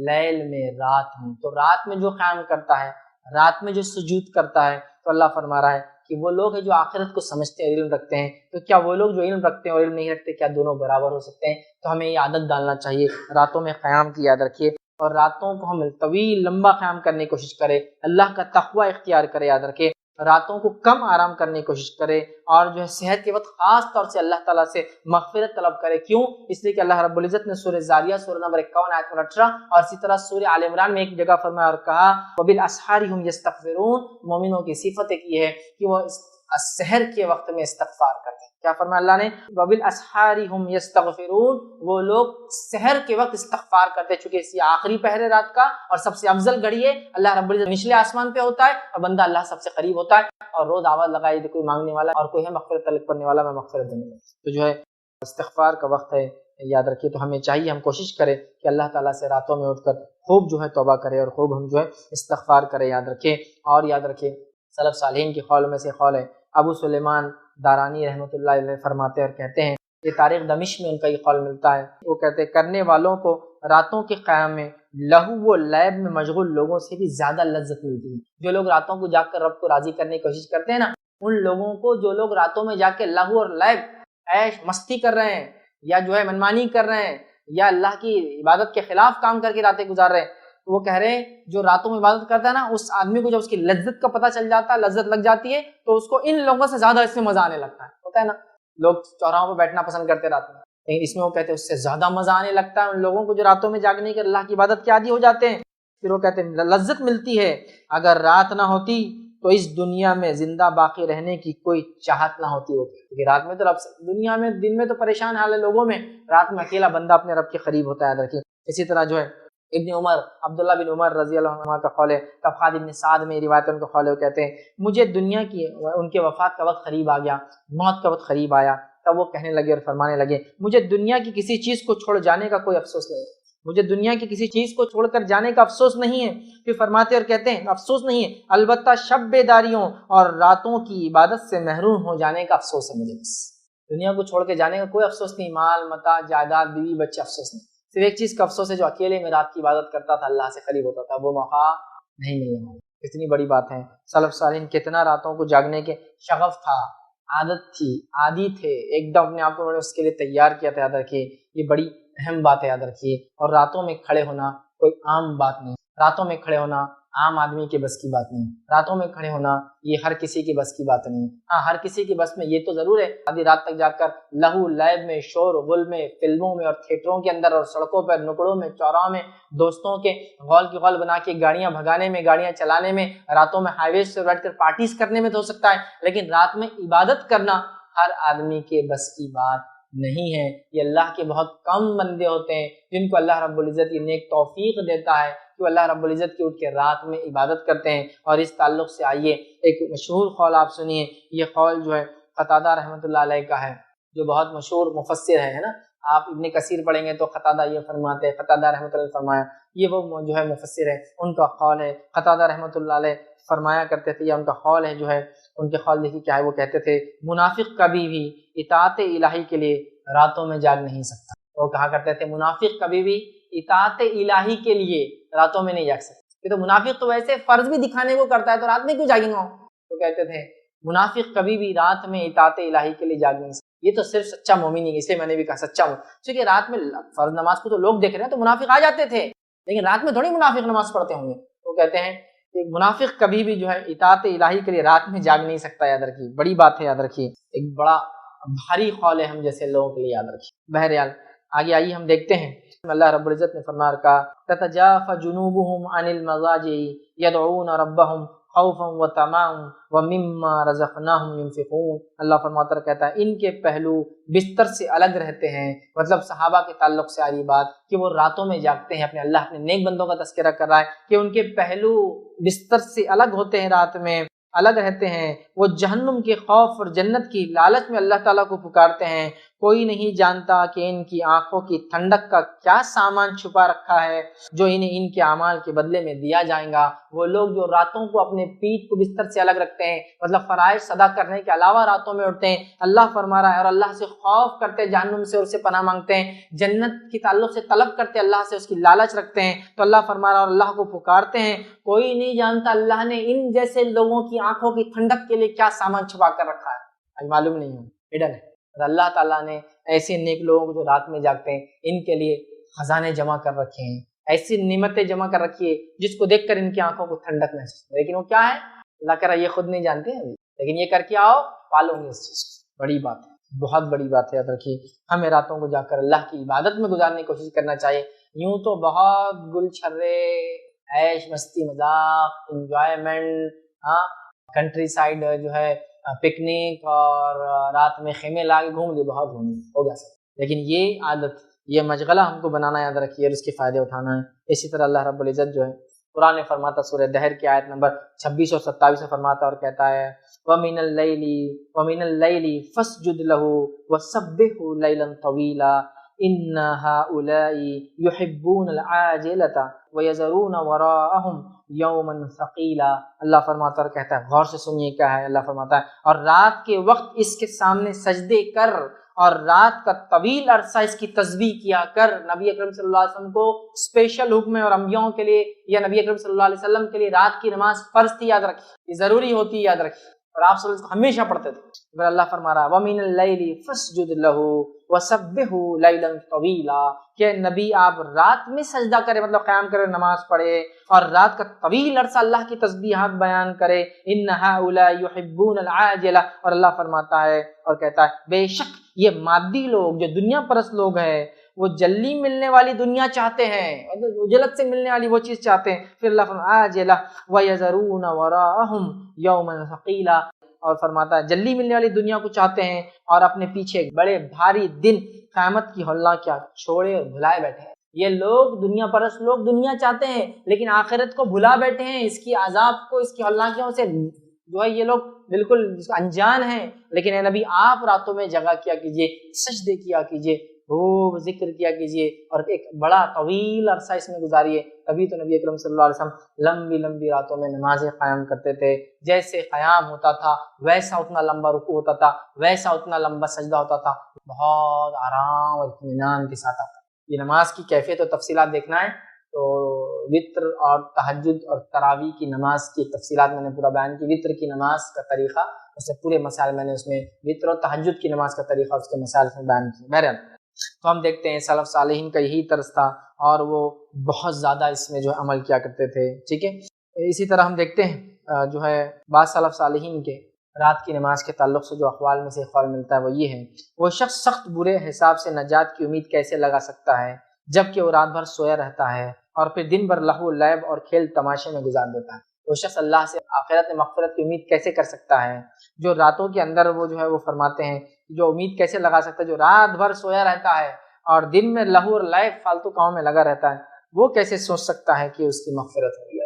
لیل میں، رات میں، تو رات میں جو قیام کرتا ہے، رات میں جو سجود کرتا ہے، تو اللہ فرما رہا ہے کہ وہ لوگ ہیں جو آخرت کو سمجھتے ہیں، علم رکھتے ہیں، تو کیا وہ لوگ جو علم رکھتے ہیں اور علم نہیں رکھتے، کیا دونوں برابر ہو سکتے ہیں؟ تو ہمیں یہ عادت ڈالنا چاہیے، راتوں میں قیام کی یاد رکھیے، اور راتوں کو ہم طویل لمبا قیام کرنے کی کوشش کریں، اللہ کا تقوی اختیار کرے، یاد رکھے راتوں کو کم آرام کرنے کی کوشش کرے، اور جو ہے صحت کے وقت خاص طور سے اللہ تعالیٰ سے مغفرت طلب کرے۔ کیوں؟ اس لیے کہ اللہ رب العزت نے سورہ زاریہ سورہ نمبر 51 آیت نمبر 18 اور اسی طرح سورہ آل عمران میں ایک جگہ فرمایا اور کہا وبالاسحار هم یستغفرون، مومنوں کی صفت ایک یہ ہے کہ وہ سحر کے وقت میں استغفار کرتے ہیں۔ کیا فرمایا اللہ نے؟ وبالاسحار هم یستغفرون، وہ لوگ سحر کے وقت استغفار کرتے ہیں، چونکہ اس یہ آخری پہرے رات کا اور سب سے افضل گھڑی ہے، اللہ رب العزت نچلے آسمان پہ ہوتا ہے اور بندہ اللہ سب سے قریب ہوتا ہے، اور روز آواز لگائی تو کوئی مانگنے والا اور کوئی ہے مغفرت طلب کرنے والا، میں مغفرت دینے والا۔ تو جو ہے استغفار کا وقت ہے، یاد رکھیے، تو ہمیں چاہیے ہم کوشش کریں کہ اللہ تعالیٰ سے راتوں میں اٹھ کر خوب جو ہے توبہ کرے اور خوب ہم جو ہے استغفار کرے، یاد رکھیں۔ اور یاد رکھیں سلف صالحین کی قول میں سے قول ہے، ابو سلیمان دارانی رحمۃ اللہ علیہ فرماتے اور کہتے ہیں، یہ تاریخ دمشق میں ان کا یہ قول ملتا ہے، وہ کہتے ہیں کرنے والوں کو راتوں کے قیام میں لہو و لعب میں مشغول لوگوں سے بھی زیادہ لذت ملتی ہے۔ جو لوگ راتوں کو جاگ کر رب کو راضی کرنے کی کوشش کرتے ہیں نا، ان لوگوں کو، جو لوگ راتوں میں جا کے لہو اور لعب، عیش مستی کر رہے ہیں، یا جو ہے منمانی کر رہے ہیں، یا اللہ کی عبادت کے خلاف کام کر کے راتیں گزار رہے ہیں، تو وہ کہہ رہے ہیں جو راتوں میں عبادت کرتا ہے نا، اس آدمی کو جب اس کی لذت کا پتہ چل جاتا ہے، لذت لگ جاتی ہے، تو اس کو ان لوگوں سے زیادہ اس میں مزہ آنے لگتا ہے۔ ہوتا ہے نا، لوگ چوراہوں پہ بیٹھنا پسند کرتے رات میں، لیکن اس میں وہ کہتے ہیں اس سے زیادہ مزہ آنے لگتا ہے ان لوگوں کو جو راتوں میں جاگنے کے اللہ کی عبادت کے عادی ہو جاتے ہیں۔ پھر وہ کہتے ہیں لذت ملتی ہے، اگر رات نہ ہوتی تو اس دنیا میں زندہ باقی رہنے کی کوئی چاہت نہ ہوتی ہوتی، کیونکہ رات میں تو رب سے، دنیا میں دن میں تو پریشان حال ہے لوگوں میں، رات میں اکیلا بندہ اپنے رب کے قریب ہوتا ہے، یاد رکھیے۔ اسی طرح جو ہے ابن عمر، عبداللہ بن عمر رضی اللہ عنہ کا قول ہے، طبقات ابن سعد میں روایت ان کا قول ہے، وہ کہتے ہیں مجھے دنیا کی، ان کے وفات کا وقت قریب آ گیا، موت کا وقت قریب آیا، تب وہ کہنے لگے اور فرمانے لگے مجھے دنیا کی کسی چیز کو چھوڑ جانے کا کوئی افسوس نہیں ہے، مجھے دنیا کی کسی چیز کو چھوڑ کر جانے کا افسوس نہیں ہے۔ پھر فرماتے اور کہتے ہیں افسوس نہیں ہے، البتہ شب بیداریوں اور راتوں کی عبادت سے محروم ہو جانے کا افسوس ہے مجھے، بس دنیا کو چھوڑ کے جانے کا کوئی افسوس نہیں، مال متاع جائیداد بیوی بچے افسوس نہیں، صرف ایک چیز کا افسوس ہے، جو اکیلے میں رات کی عبادت کرتا تھا، اللہ سے قریب ہوتا تھا، وہ موقع نہیں ملے۔ اتنی بڑی بات ہے، سلف صالحین کتنا راتوں کو جاگنے کے شغف تھا، عادت تھی، عادی تھے، ایک دم اپنے آپ کو انہوں نے اس کے لیے تیار کیا تھا، یاد رکھیے یہ بڑی اہم بات ہے، یاد رکھیے۔ اور راتوں میں کھڑے ہونا کوئی عام بات نہیں، راتوں میں کھڑے ہونا عام آدمی کے بس کی بات نہیں، راتوں میں کھڑے ہونا یہ ہر کسی کی بس کی بات نہیں۔ ہاں ہر کسی کی بس میں یہ تو ضرور ہے، آدھی رات تک جا کر لہو لعب میں، شور غل میں، فلموں میں اور تھیٹروں کے اندر اور سڑکوں پر، نکڑوں میں، چوراہوں میں، دوستوں کے غول کی غول بنا کے گاڑیاں بھگانے میں، گاڑیاں چلانے میں، راتوں میں ہائی ویز سے بیٹھ کر پارٹیز کرنے میں تو ہو سکتا ہے، لیکن رات میں عبادت کرنا ہر آدمی کے بس کی بات نہیں ہے۔ یہ اللہ کے بہت کم بندے ہوتے ہیں جن کو اللہ رب العزت یہ نیک توفیق دیتا ہے کہ اللہ رب العزت کی اٹھ کے رات میں عبادت کرتے ہیں۔ اور اس تعلق سے آئیے ایک مشہور قول آپ سنیے، یہ قول جو ہے قتادہ رحمۃ اللہ علیہ کا ہے، جو بہت مشہور مفسر ہے نا، آپ ابن کثیر پڑھیں گے تو قتادہ یہ فرماتے ہیں، قتادہ رحمۃ اللہ فرمایا، یہ وہ جو ہے مفسر ہے، ان کا قول ہے، قتادہ رحمۃ اللہ علیہ فرمایا کرتے تھے، یا ان کا قول ہے جو ہے، ان کے قول دیکھیے کیا ہے، وہ کہتے تھے منافق کبھی بھی اطاعت الہی کے لیے راتوں میں جاگ نہیں سکتا۔ وہ کہا کرتے تھے منافق کبھی بھی اطاعت الہی کے لیے راتوں میں نہیں جاگ سکتا، یہ تو منافق تو ویسے فرض بھی دکھانے کو کرتا ہے، تو رات میں کیوں جاگیں گا؟ تو کہتے تھے منافق کبھی بھی رات میں اطاعت الہی کے لیے جاگ نہیں سکتا، یہ تو صرف سچا مومن ہی، اس لیے میں نے بھی کہا سچا مومن، کیونکہ رات میں فرض نماز کو تو لوگ دیکھ رہے ہیں تو منافق آ جاتے تھے، لیکن رات میں تھوڑی منافق نماز پڑھتے ہوں گے۔ وہ کہتے ہیں کہ منافق کبھی بھی جو ہے اطاعت الہی کے لیے رات میں جاگ نہیں سکتا، یاد رکھیے، بڑی بات ہے، یاد رکھیے، ایک بڑا بھاری قول ہے ہم جیسے لوگوں کے لیے، یاد رکھیے۔ بہرحال آگے آئیے ہم دیکھتے ہیں، اللہ رب العزت نے فرمایا کہا تتجافى جنوبهم عن المضاجع يدعون ربهم خوفا وطمعا ومما رزقناهم ينفقون۔ اللہ فرماتا کہتا ہے ان کے پہلو بستر سے الگ رہتے ہیں، مطلب صحابہ کے تعلق سے آ رہی بات کہ وہ راتوں میں جاگتے ہیں، اپنے اللہ اپنے نیک بندوں کا تذکرہ کر رہا ہے کہ ان کے پہلو بستر سے الگ ہوتے ہیں، رات میں الگ رہتے ہیں، وہ جہنم کے خوف اور جنت کی لالچ میں اللہ تعالیٰ کو پکارتے ہیں، کوئی نہیں جانتا کہ ان کی آنکھوں کی ٹھنڈک کا کیا سامان چھپا رکھا ہے جو انہیں ان کے اعمال کے بدلے میں دیا جائے گا۔ وہ لوگ جو راتوں کو اپنے پیٹھ کو بستر سے الگ رکھتے ہیں، مطلب فرائض ادا کرنے کے علاوہ راتوں میں اٹھتے ہیں، اللہ فرما رہا ہے، اور اللہ سے خوف کرتے، جہنم سے اور سے پناہ مانگتے ہیں، جنت کے تعلق سے طلب کرتے، اللہ سے اس کی لالچ رکھتے ہیں، تو اللہ فرما رہا ہے اور اللہ کو پکارتے ہیں، کوئی نہیں جانتا اللہ نے ان جیسے لوگوں کی آنکھوں کی ٹھنڈک کے لیے کیا سامان چھپا کر رکھا ہے، آج معلوم نہیں ہے، ہڈن ہے۔ اور اللہ تعالیٰ نے ایسے نیک لوگوں کو جو رات میں جاگتے ہیں ان کے لیے خزانے جمع کر رکھے ہیں، ایسی نعمتیں جمع کر رکھی ہے جس کو دیکھ کر ان کی آنکھوں کو ٹھنڈک محسوس ہو، لیکن وہ کیا ہے اللہ کہہ رہا ہے یہ خود نہیں جانتے ہیں، لیکن یہ کر کے آؤ پالو گے اس چیز کو۔ بڑی بات ہے، بہت بڑی بات ہے، یاد رکھیے ہمیں راتوں کو جا کر اللہ کی عبادت میں گزارنے کی کوشش کرنا چاہیے۔ یوں تو بہت گل چھرے، عیش مستی مذاق، انجوائمنٹ، ہاں کنٹری سائڈ جو ہے پکنک اور رات میں خیمے لا کے گھوم لیے، بہت گھوم ہو گیا سب، لیکن یہ عادت، یہ مشغلہ ہم کو بنانا یاد رکھیے اور اس کے فائدے اٹھانا ہے۔ اسی طرح اللہ رب العزت جو ہے قرآن میں فرماتا، سورہ دہر کی آیت نمبر 26 اور 27 میں فرماتا اور کہتا ہے وَمِنَ اللَّيْلِ فَاسْجُدْ لَهُ وَسَبِّحْهُ لَيْلًا طَوِيلًا إِنَّ هَؤُلَاءِ يُحِبُّونَ الْعَاجِلَةَ وَيَذَرُونَ وَرَاءَهُمْ يَوْمًا ثَقِيلًا۔ اللہ فرماتا اور کہتا ہے، غور سے سنیے کیا ہے، اللہ فرماتا ہے اور رات کے وقت اس کے سامنے سجدے کر اور رات کا طویل عرصہ اس کی تسبیح کیا کر۔ نبی اکرم صلی اللہ علیہ وسلم کو اسپیشل حکم ہے اور انبیاء کے لیے یا نبی اکرم صلی اللہ علیہ وسلم کے لیے رات کی نماز فرض تھی، یاد رکھیے یہ ضروری ہوتی ہے، یاد رکھیے، اور آپ صلی اللہ علیہ وسلم ہمیشہ پڑھتے تھے۔ پھر اللہ فرما رہا ہے وَمِنَ اللَّيْلِ فَاسْجُدْ لَهُ وَسَبِّحْهُ لَيْلًا طَوِيلًا، کہ نبی آپ رات میں سجدہ کرے، مطلب قیام کرے، نماز پڑھے اور رات کا طویل عرصہ اللہ کی تسبیحات بیان کرے۔ إِنَّ هَؤُلَاءِ يُحِبُّونَ الْعَاجِلَةَ، اور اللہ فرماتا ہے اور کہتا ہے بے شک یہ مادی لوگ جو دنیا پرست لوگ ہیں وہ جلدی ملنے والی دنیا چاہتے ہیں، اجلت سے ملنے والی وہ چیز چاہتے ہیں۔ پھر اللہ فرماتا ہے عاجلہ وَيَذَرُونَ وَرَاءَهُمْ يَوْمًا ثَقِيلًا، اور فرماتا ہے جلدی ملنے والی دنیا کو چاہتے ہیں اور اپنے پیچھے ایک بڑے بھاری دن قیامت کی ہولناک کیا چھوڑے اور بھلائے بیٹھے ہیں۔ یہ لوگ دنیا پرست لوگ دنیا چاہتے ہیں لیکن آخرت کو بھلا بیٹھے ہیں، اس کی عذاب کو، اس کی ہولناکیوں سے جو ہے یہ لوگ بالکل انجان ہیں۔ لیکن اے نبی آپ راتوں میں جگہ کیا کیجئے، سجدے کیا کیجئے، خوب ذکر کیا کیجئے اور ایک بڑا طویل عرصہ اس میں گزاریے۔ تبھی تو نبی اکرم صلی اللہ علیہ وسلم لمبی لمبی راتوں میں نمازیں قیام کرتے تھے، جیسے قیام ہوتا تھا ویسا اتنا لمبا رکوع ہوتا تھا، ویسا اتنا لمبا سجدہ ہوتا تھا، بہت آرام اور اطمینان کے ساتھ آتا۔ یہ نماز کی کیفیت و تفصیلات دیکھنا ہے تو وتر اور تہجد اور تراویح کی نماز کی تفصیلات میں نے پورا بیان کی، وتر کی نماز کا طریقہ، اس سے پورے مسائل میں نے اس میں وتر اور تہجد کی نماز کا طریقہ اس کے مسائل میں بیان کیے۔ بہرحال تو ہم دیکھتے ہیں سلف صالحین کا یہی طرز تھا اور وہ بہت زیادہ اس میں جو ہے عمل کیا کرتے تھے، ٹھیک ہے۔ اسی طرح ہم دیکھتے ہیں جو ہے بعض سلف صالحین کے رات کی نماز کے تعلق سے جو اقوال میں سے اقوال ملتا ہے وہ یہ ہے، وہ شخص سخت برے حساب سے نجات کی امید کیسے لگا سکتا ہے جبکہ وہ رات بھر سویا رہتا ہے اور پھر دن بھر لہو لعب اور کھیل تماشے میں گزار دیتا ہے۔ وہ شخص اللہ سے آخرت مغفرت کی امید کیسے کر سکتا ہے جو راتوں کے اندر وہ جو ہے وہ فرماتے ہیں جو امید کیسے لگا سکتا ہے جو رات بھر سویا رہتا ہے اور دن میں لہو اور لعب فالتو کاموں میں لگا رہتا ہے، وہ کیسے سوچ سکتا ہے کہ اس کی مغفرت ہوگی،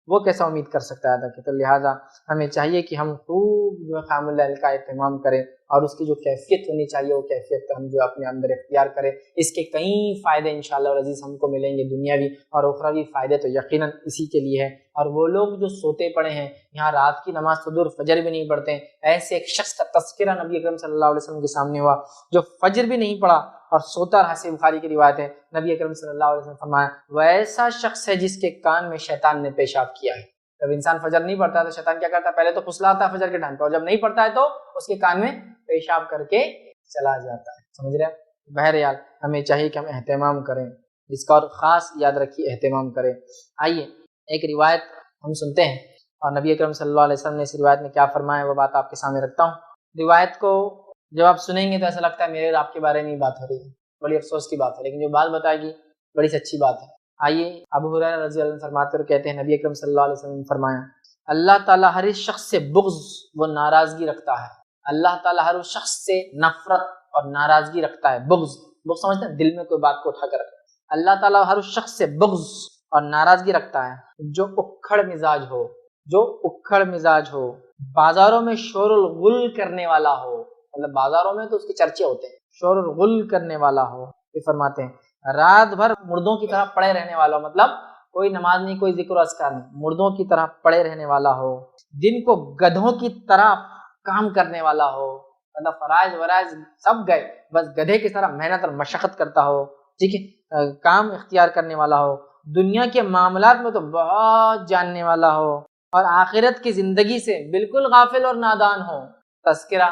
وہ کیسا امید کر سکتا ہے۔ تو لہٰذا ہمیں چاہیے کہ ہم خوب جو ہے قیام اللیل کا اہتمام کریں اور اس کی جو کیفیت ہونی چاہیے وہ کیفیت ہم جو اپنے اندر اختیار کریں۔ اس کے کئی فائدے انشاءاللہ العزیز ہم کو ملیں گے، دنیاوی اور اخروی فائدے تو یقیناً اسی کے لیے ہے۔ اور وہ لوگ جو سوتے پڑے ہیں، یہاں رات کی نماز تو دور فجر بھی نہیں پڑھتے ہیں، ایسے ایک شخص کا تذکرہ نبی اکرم صلی اللہ علیہ وسلم کے سامنے ہوا جو فجر بھی نہیں پڑھا اور سوتا رہا۔ صحیح بخاری کی روایت ہے، نبی اکرم صلی اللہ علیہ وسلم فرمایا وہ ایسا شخص ہے جس کے کان میں شیطان نے پیشاب کیا ہے۔ جب انسان فجر نہیں پڑھتا ہے تو شیطان کیا کرتا ہے، پہلے تو پھسلاتا ہے فجر کے ٹائم پہ، اور جب نہیں پڑھتا ہے تو اس کے کان میں پیشاب کر کے چلا جاتا ہے، سمجھ رہے ہیں۔ بہرحال ہمیں چاہیے کہ ہم اہتمام کریں، اس کا اور خاص یاد رکھیے اہتمام کریں۔ آئیے ایک روایت ہم سنتے ہیں اور نبی اکرم صلی اللہ علیہ وسلم نے اس روایت میں کیا فرمایا وہ بات آپ کے سامنے رکھتا ہوں۔ روایت کو جب آپ سنیں گے تو ایسا لگتا ہے میرے اور آپ کے بارے میں بات ہو رہی ہے، بڑی افسوس کی بات ہے، لیکن جو بات بتائے گی بڑی سچی بات ہے۔ آئیے ابو ہریرہ رضی اللہ عنہ فرماتے اور کہتے ہیں نبی اکرم صلی اللہ علیہ وسلم نے فرمایا اللہ تعالیٰ ہر اس شخص سے بغض و ناراضگی رکھتا ہے، اللہ تعالیٰ ہر اس شخص سے نفرت اور ناراضگی رکھتا ہے۔ بغض سمجھتے ہیں دل میں کوئی بات کو اٹھا کر رکھتا ہے، اللہ تعالیٰ ہر اس شخص سے بغض اور ناراضگی رکھتا ہے جو اکھڑ مزاج ہو، جو اکھڑ مزاج ہو، بازاروں میں شور الغل کرنے والا ہو، مطلب بازاروں میں تو اس کے چرچے ہوتے ہیں، شور و غل کرنے والا ہو، یہ فرماتے ہیں رات بھر مردوں کی طرح پڑے رہنے والا ہو، مطلب کوئی نماز نہیں، کوئی ذکر و اذکار نہیں، مردوں کی طرح پڑے رہنے والا ہو، دن کو گدھوں کی طرح کام کرنے والا ہو، مطلب فرائض ورائض سب گئے، بس گدھے کی طرح محنت اور مشقت کرتا ہو، ٹھیک ہے، کام اختیار کرنے والا ہو، دنیا کے معاملات میں تو بہت جاننے والا ہو، اور آخرت کی زندگی سے بالکل غافل اور نادان ہو۔ تذکرہ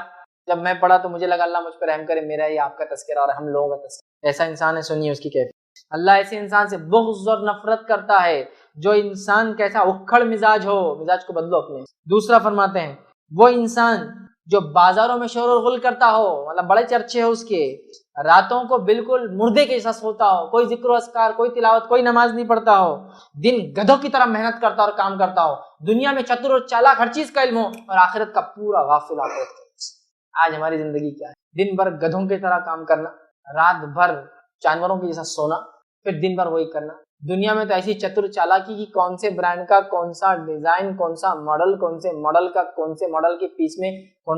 جب میں پڑھا تو مجھے لگا اللہ مجھ پر رحم کرے، میرا یہ آپ کا تذکرہ اور ہم لوگوں کا تذکرہ، ایسا انسان ہے، سنیے اس کی کیفیت۔ اللہ ایسے انسان سے بغض اور نفرت کرتا ہے جو انسان کیسا اکھڑ مزاج ہو، مزاج کو بدلو اپنے۔ دوسرا فرماتے ہیں وہ انسان جو بازاروں میں شور و غل کرتا ہو، مطلب بڑے چرچے ہو اس کے، راتوں کو بالکل مردے کے جیسا سوتا ہو، کوئی ذکر و اذکار، کوئی تلاوت، کوئی نماز نہیں پڑھتا ہو، دن گدھوں کی طرح محنت کرتا اور کام کرتا ہو، دنیا میں چتر اور چالاک ہر چیز کا علم ہو، اور آخرت کا پورا غافل ہو۔ آج ہماری زندگی کیا ہے؟ دن بھر گدھوں کی طرح کام کرنا، رات بھر جانوروں کے جیسا سونا، پھر دن بھر وہی کرنا۔ دنیا میں تو ایسی چتر چالاکی کی کون سے برانڈ کا کون سا ڈیزائن، کون سا ماڈل، کون سے ماڈل کا کون سے ماڈل کے پیس میں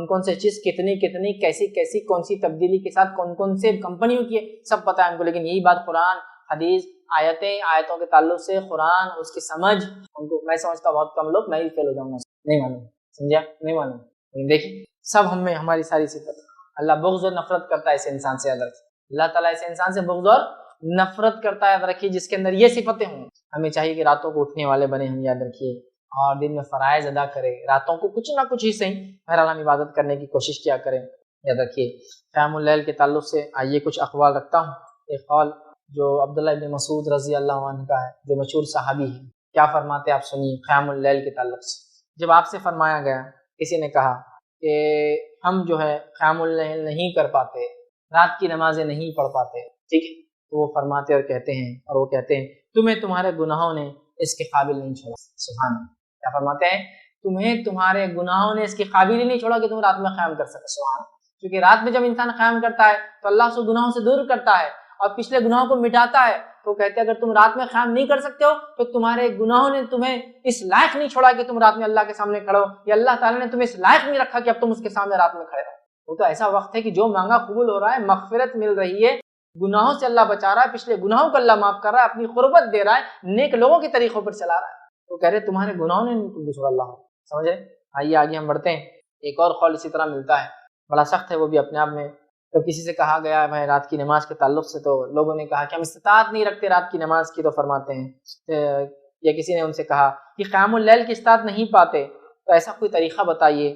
کون سے چیز کتنی کتنی کیسی کون سی تبدیلی کے ساتھ کون سے کمپنیوں کی ہے، سب پتہ ہے ہم کو، لیکن یہی بات قرآن حدیث آیتوں کے تعلق سے قرآن اس کی سمجھ ہم کو، میں سمجھتا بہت کم لوگ، میں ہی فیل ہو جاؤں گا، نہیں معلوم، سمجھا؟ نہیں معلوم۔ لیکن دیکھیں سب ہم میں ہماری ساری صفت، اللہ بغض اور نفرت کرتا ہے ایسے انسان سے، یاد رکھیں اللہ تعالیٰ ایسے انسان سے بغض اور نفرت کرتا ہے، یاد رکھیے، جس کے اندر یہ صفتیں ہوں۔ ہمیں چاہیے کہ راتوں کو اٹھنے والے بنے ہم، یاد رکھیے، اور دن میں فرائض ادا کرے، راتوں کو کچھ نہ کچھ ہی صحیح بہرحال ہم عبادت کرنے کی کوشش کیا کریں، یاد رکھیے۔ قیام اللیل کے تعلق سے آئیے کچھ اقوال رکھتا ہوں۔ ایک قول جو عبداللہ ابن مسعود رضی اللہ عنہ کا ہے، جو مشہور صحابی ہے، کیا فرماتے آپ سنیے قیام اللیل کے تعلق سے۔ جب آپ سے فرمایا گیا، کسی نے کہا کہ ہم جو ہے قیام اللیل نہیں کر پاتے، رات کی نمازیں نہیں پڑھ پاتے، ٹھیک ہے، تو وہ فرماتے اور کہتے ہیں تمہیں تمہارے گناہوں نے اس کے قابل نہیں چھوڑا۔ سبحان اللہ، کیا فرماتے ہیں؟ تمہیں تمہارے گناہوں نے اس کے قابل ہی نہیں چھوڑا کہ تم رات میں قیام کر سکے۔ سبحان اللہ، کیونکہ رات میں جب انسان قیام کرتا ہے تو اللہ سے گناہوں سے دور کرتا ہے اور پچھلے گناہوں کو مٹاتا ہے، تو کہتے ہیں اگر تم رات میں قیام نہیں کر سکتے ہو تو تمہارے گناہوں نے تمہیں اس لائق نہیں چھوڑا کہ تم رات میں اللہ کے سامنے کھڑے ہو، یا اللہ تعالیٰ نے تمہیں اس لائق نہیں رکھا کہ اب تم اس کے سامنے رات میں کھڑے ہو۔ وہ تو ایسا وقت ہے کہ جو مانگا قبول ہو رہا ہے، مغفرت مل رہی ہے، گناہوں سے اللہ بچا رہا ہے، پچھلے گناہوں کو اللہ معاف کر رہا ہے، اپنی قربت دے رہا ہے، نیک لوگوں کے طریقوں پر چلا رہا ہے، تو کہہ رہے تمہارے گناہوں نے تم کو چھوڑا اللہ، سمجھے؟ آئیے آگے ہم بڑھتے ہیں۔ ایک اور قول اسی طرح ملتا ہے، بڑا سخت ہے وہ بھی اپنے آپ میں۔ تو کسی سے کہا گیا ہے رات کی نماز کے تعلق سے، تو لوگوں نے کہا کہ ہم استطاعت نہیں رکھتے رات کی نماز کی، تو فرماتے ہیں یا کسی نے ان سے کہا کہ قیام اللیل کی استطاعت نہیں پاتے، تو ایسا کوئی طریقہ بتائیے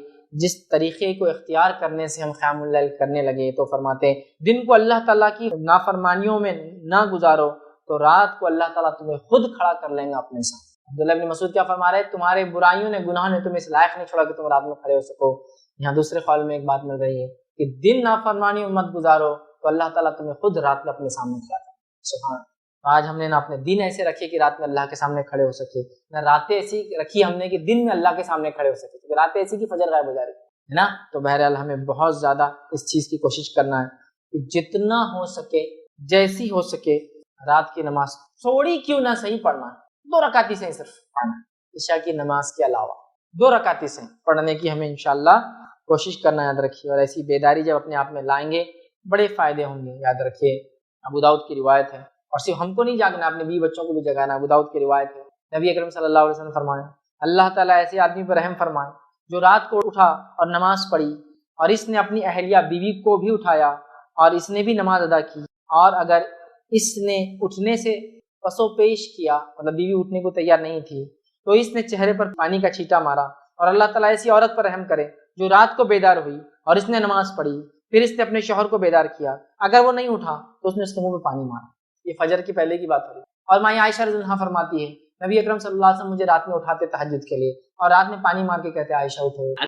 جس طریقے کو اختیار کرنے سے ہم قیام اللیل کرنے لگے، تو فرماتے ہیں دن کو اللہ تعالیٰ کی نافرمانیوں میں نہ گزارو تو رات کو اللہ تعالیٰ تمہیں خود کھڑا کر لیں گا اپنے ساتھ۔ عبداللہ ابن مسعود کیا فرما رہے ہیں؟ تمہارے برائیوں نے، گناہوں نے تمہیں اس لائق نہیں چھوڑا کہ تم رات میں کھڑے ہو سکو۔ یہاں دوسرے قول میں ایک بات مل رہی ہے کہ دن نافرمانیوں مت گزارو تو اللہ تعالیٰ تمہیں خود رات میں اپنے سامنے کھڑا کرے۔ سبحان اللہ، آج ہم نے نہ اپنے دن ایسے رکھے کہ رات میں اللہ کے سامنے کھڑے ہو سکے، نہ راتیں ایسی رکھی ہم نے کہ دن میں اللہ کے سامنے کھڑے ہو سکے، کیونکہ راتیں ایسی کہ فجر غائب ہو جا رہی ہے نا۔ تو بہرحال ہمیں بہت زیادہ اس چیز کی کوشش کرنا ہے کہ جتنا ہو سکے، جیسی ہو سکے، رات کی نماز تھوڑی کیوں نہ صحیح پڑھنا ہے، 2 رکعت ہی صحیح صرف پڑھنا ہے، عشاء کی نماز کے علاوہ 2 رکعت ہی صحیح پڑھنے کی ہمیں انشاءاللہ کوشش کرنا، یاد رکھیے۔ اور ایسی بیداری جب اپنے آپ میں لائیں گے بڑے فائدے ہوں گے، یاد رکھیے۔ ابو داؤد کی روایت ہے، اور صرف ہم کو نہیں جاگنا، اپنے بیوی بچوں کو بھی جگانا۔ ابو داؤد کی روایت ہے، نبی اکرم صلی اللہ علیہ وسلم فرمایا اللہ تعالیٰ ایسے آدمی پر رحم فرمائے جو رات کو اٹھا اور نماز پڑھی، اور اس نے اپنی اہلیہ بیوی کو بھی اٹھایا اور اس نے بھی نماز ادا کی، اور اگر اس نے اٹھنے سے پسو پیش کیا، مطلب بیوی اٹھنے کو تیار نہیں تھی، تو اس نے چہرے پر پانی کا چھینٹا مارا، اور اللہ تعالیٰ ایسی عورت پر رحم کرے جو رات کو بیدار ہوئی اور اس نے نماز پڑھی، پھر اس نے اپنے شوہر کو بیدار کیا، اگر وہ نہیں اٹھا تو اس نے اس کے منہ میں پانی مارا۔ یہ فجر کی پہلے کی بات ہو رہی۔ اور ماں عائشہ رضی اللہ عنہا فرماتی ہے نبی اکرم صلی اللہ علیہ وسلم مجھے رات میں اٹھاتے تہجد کے لیے، اور رات میں پانی مار کے کہتے عائشہ اٹھو۔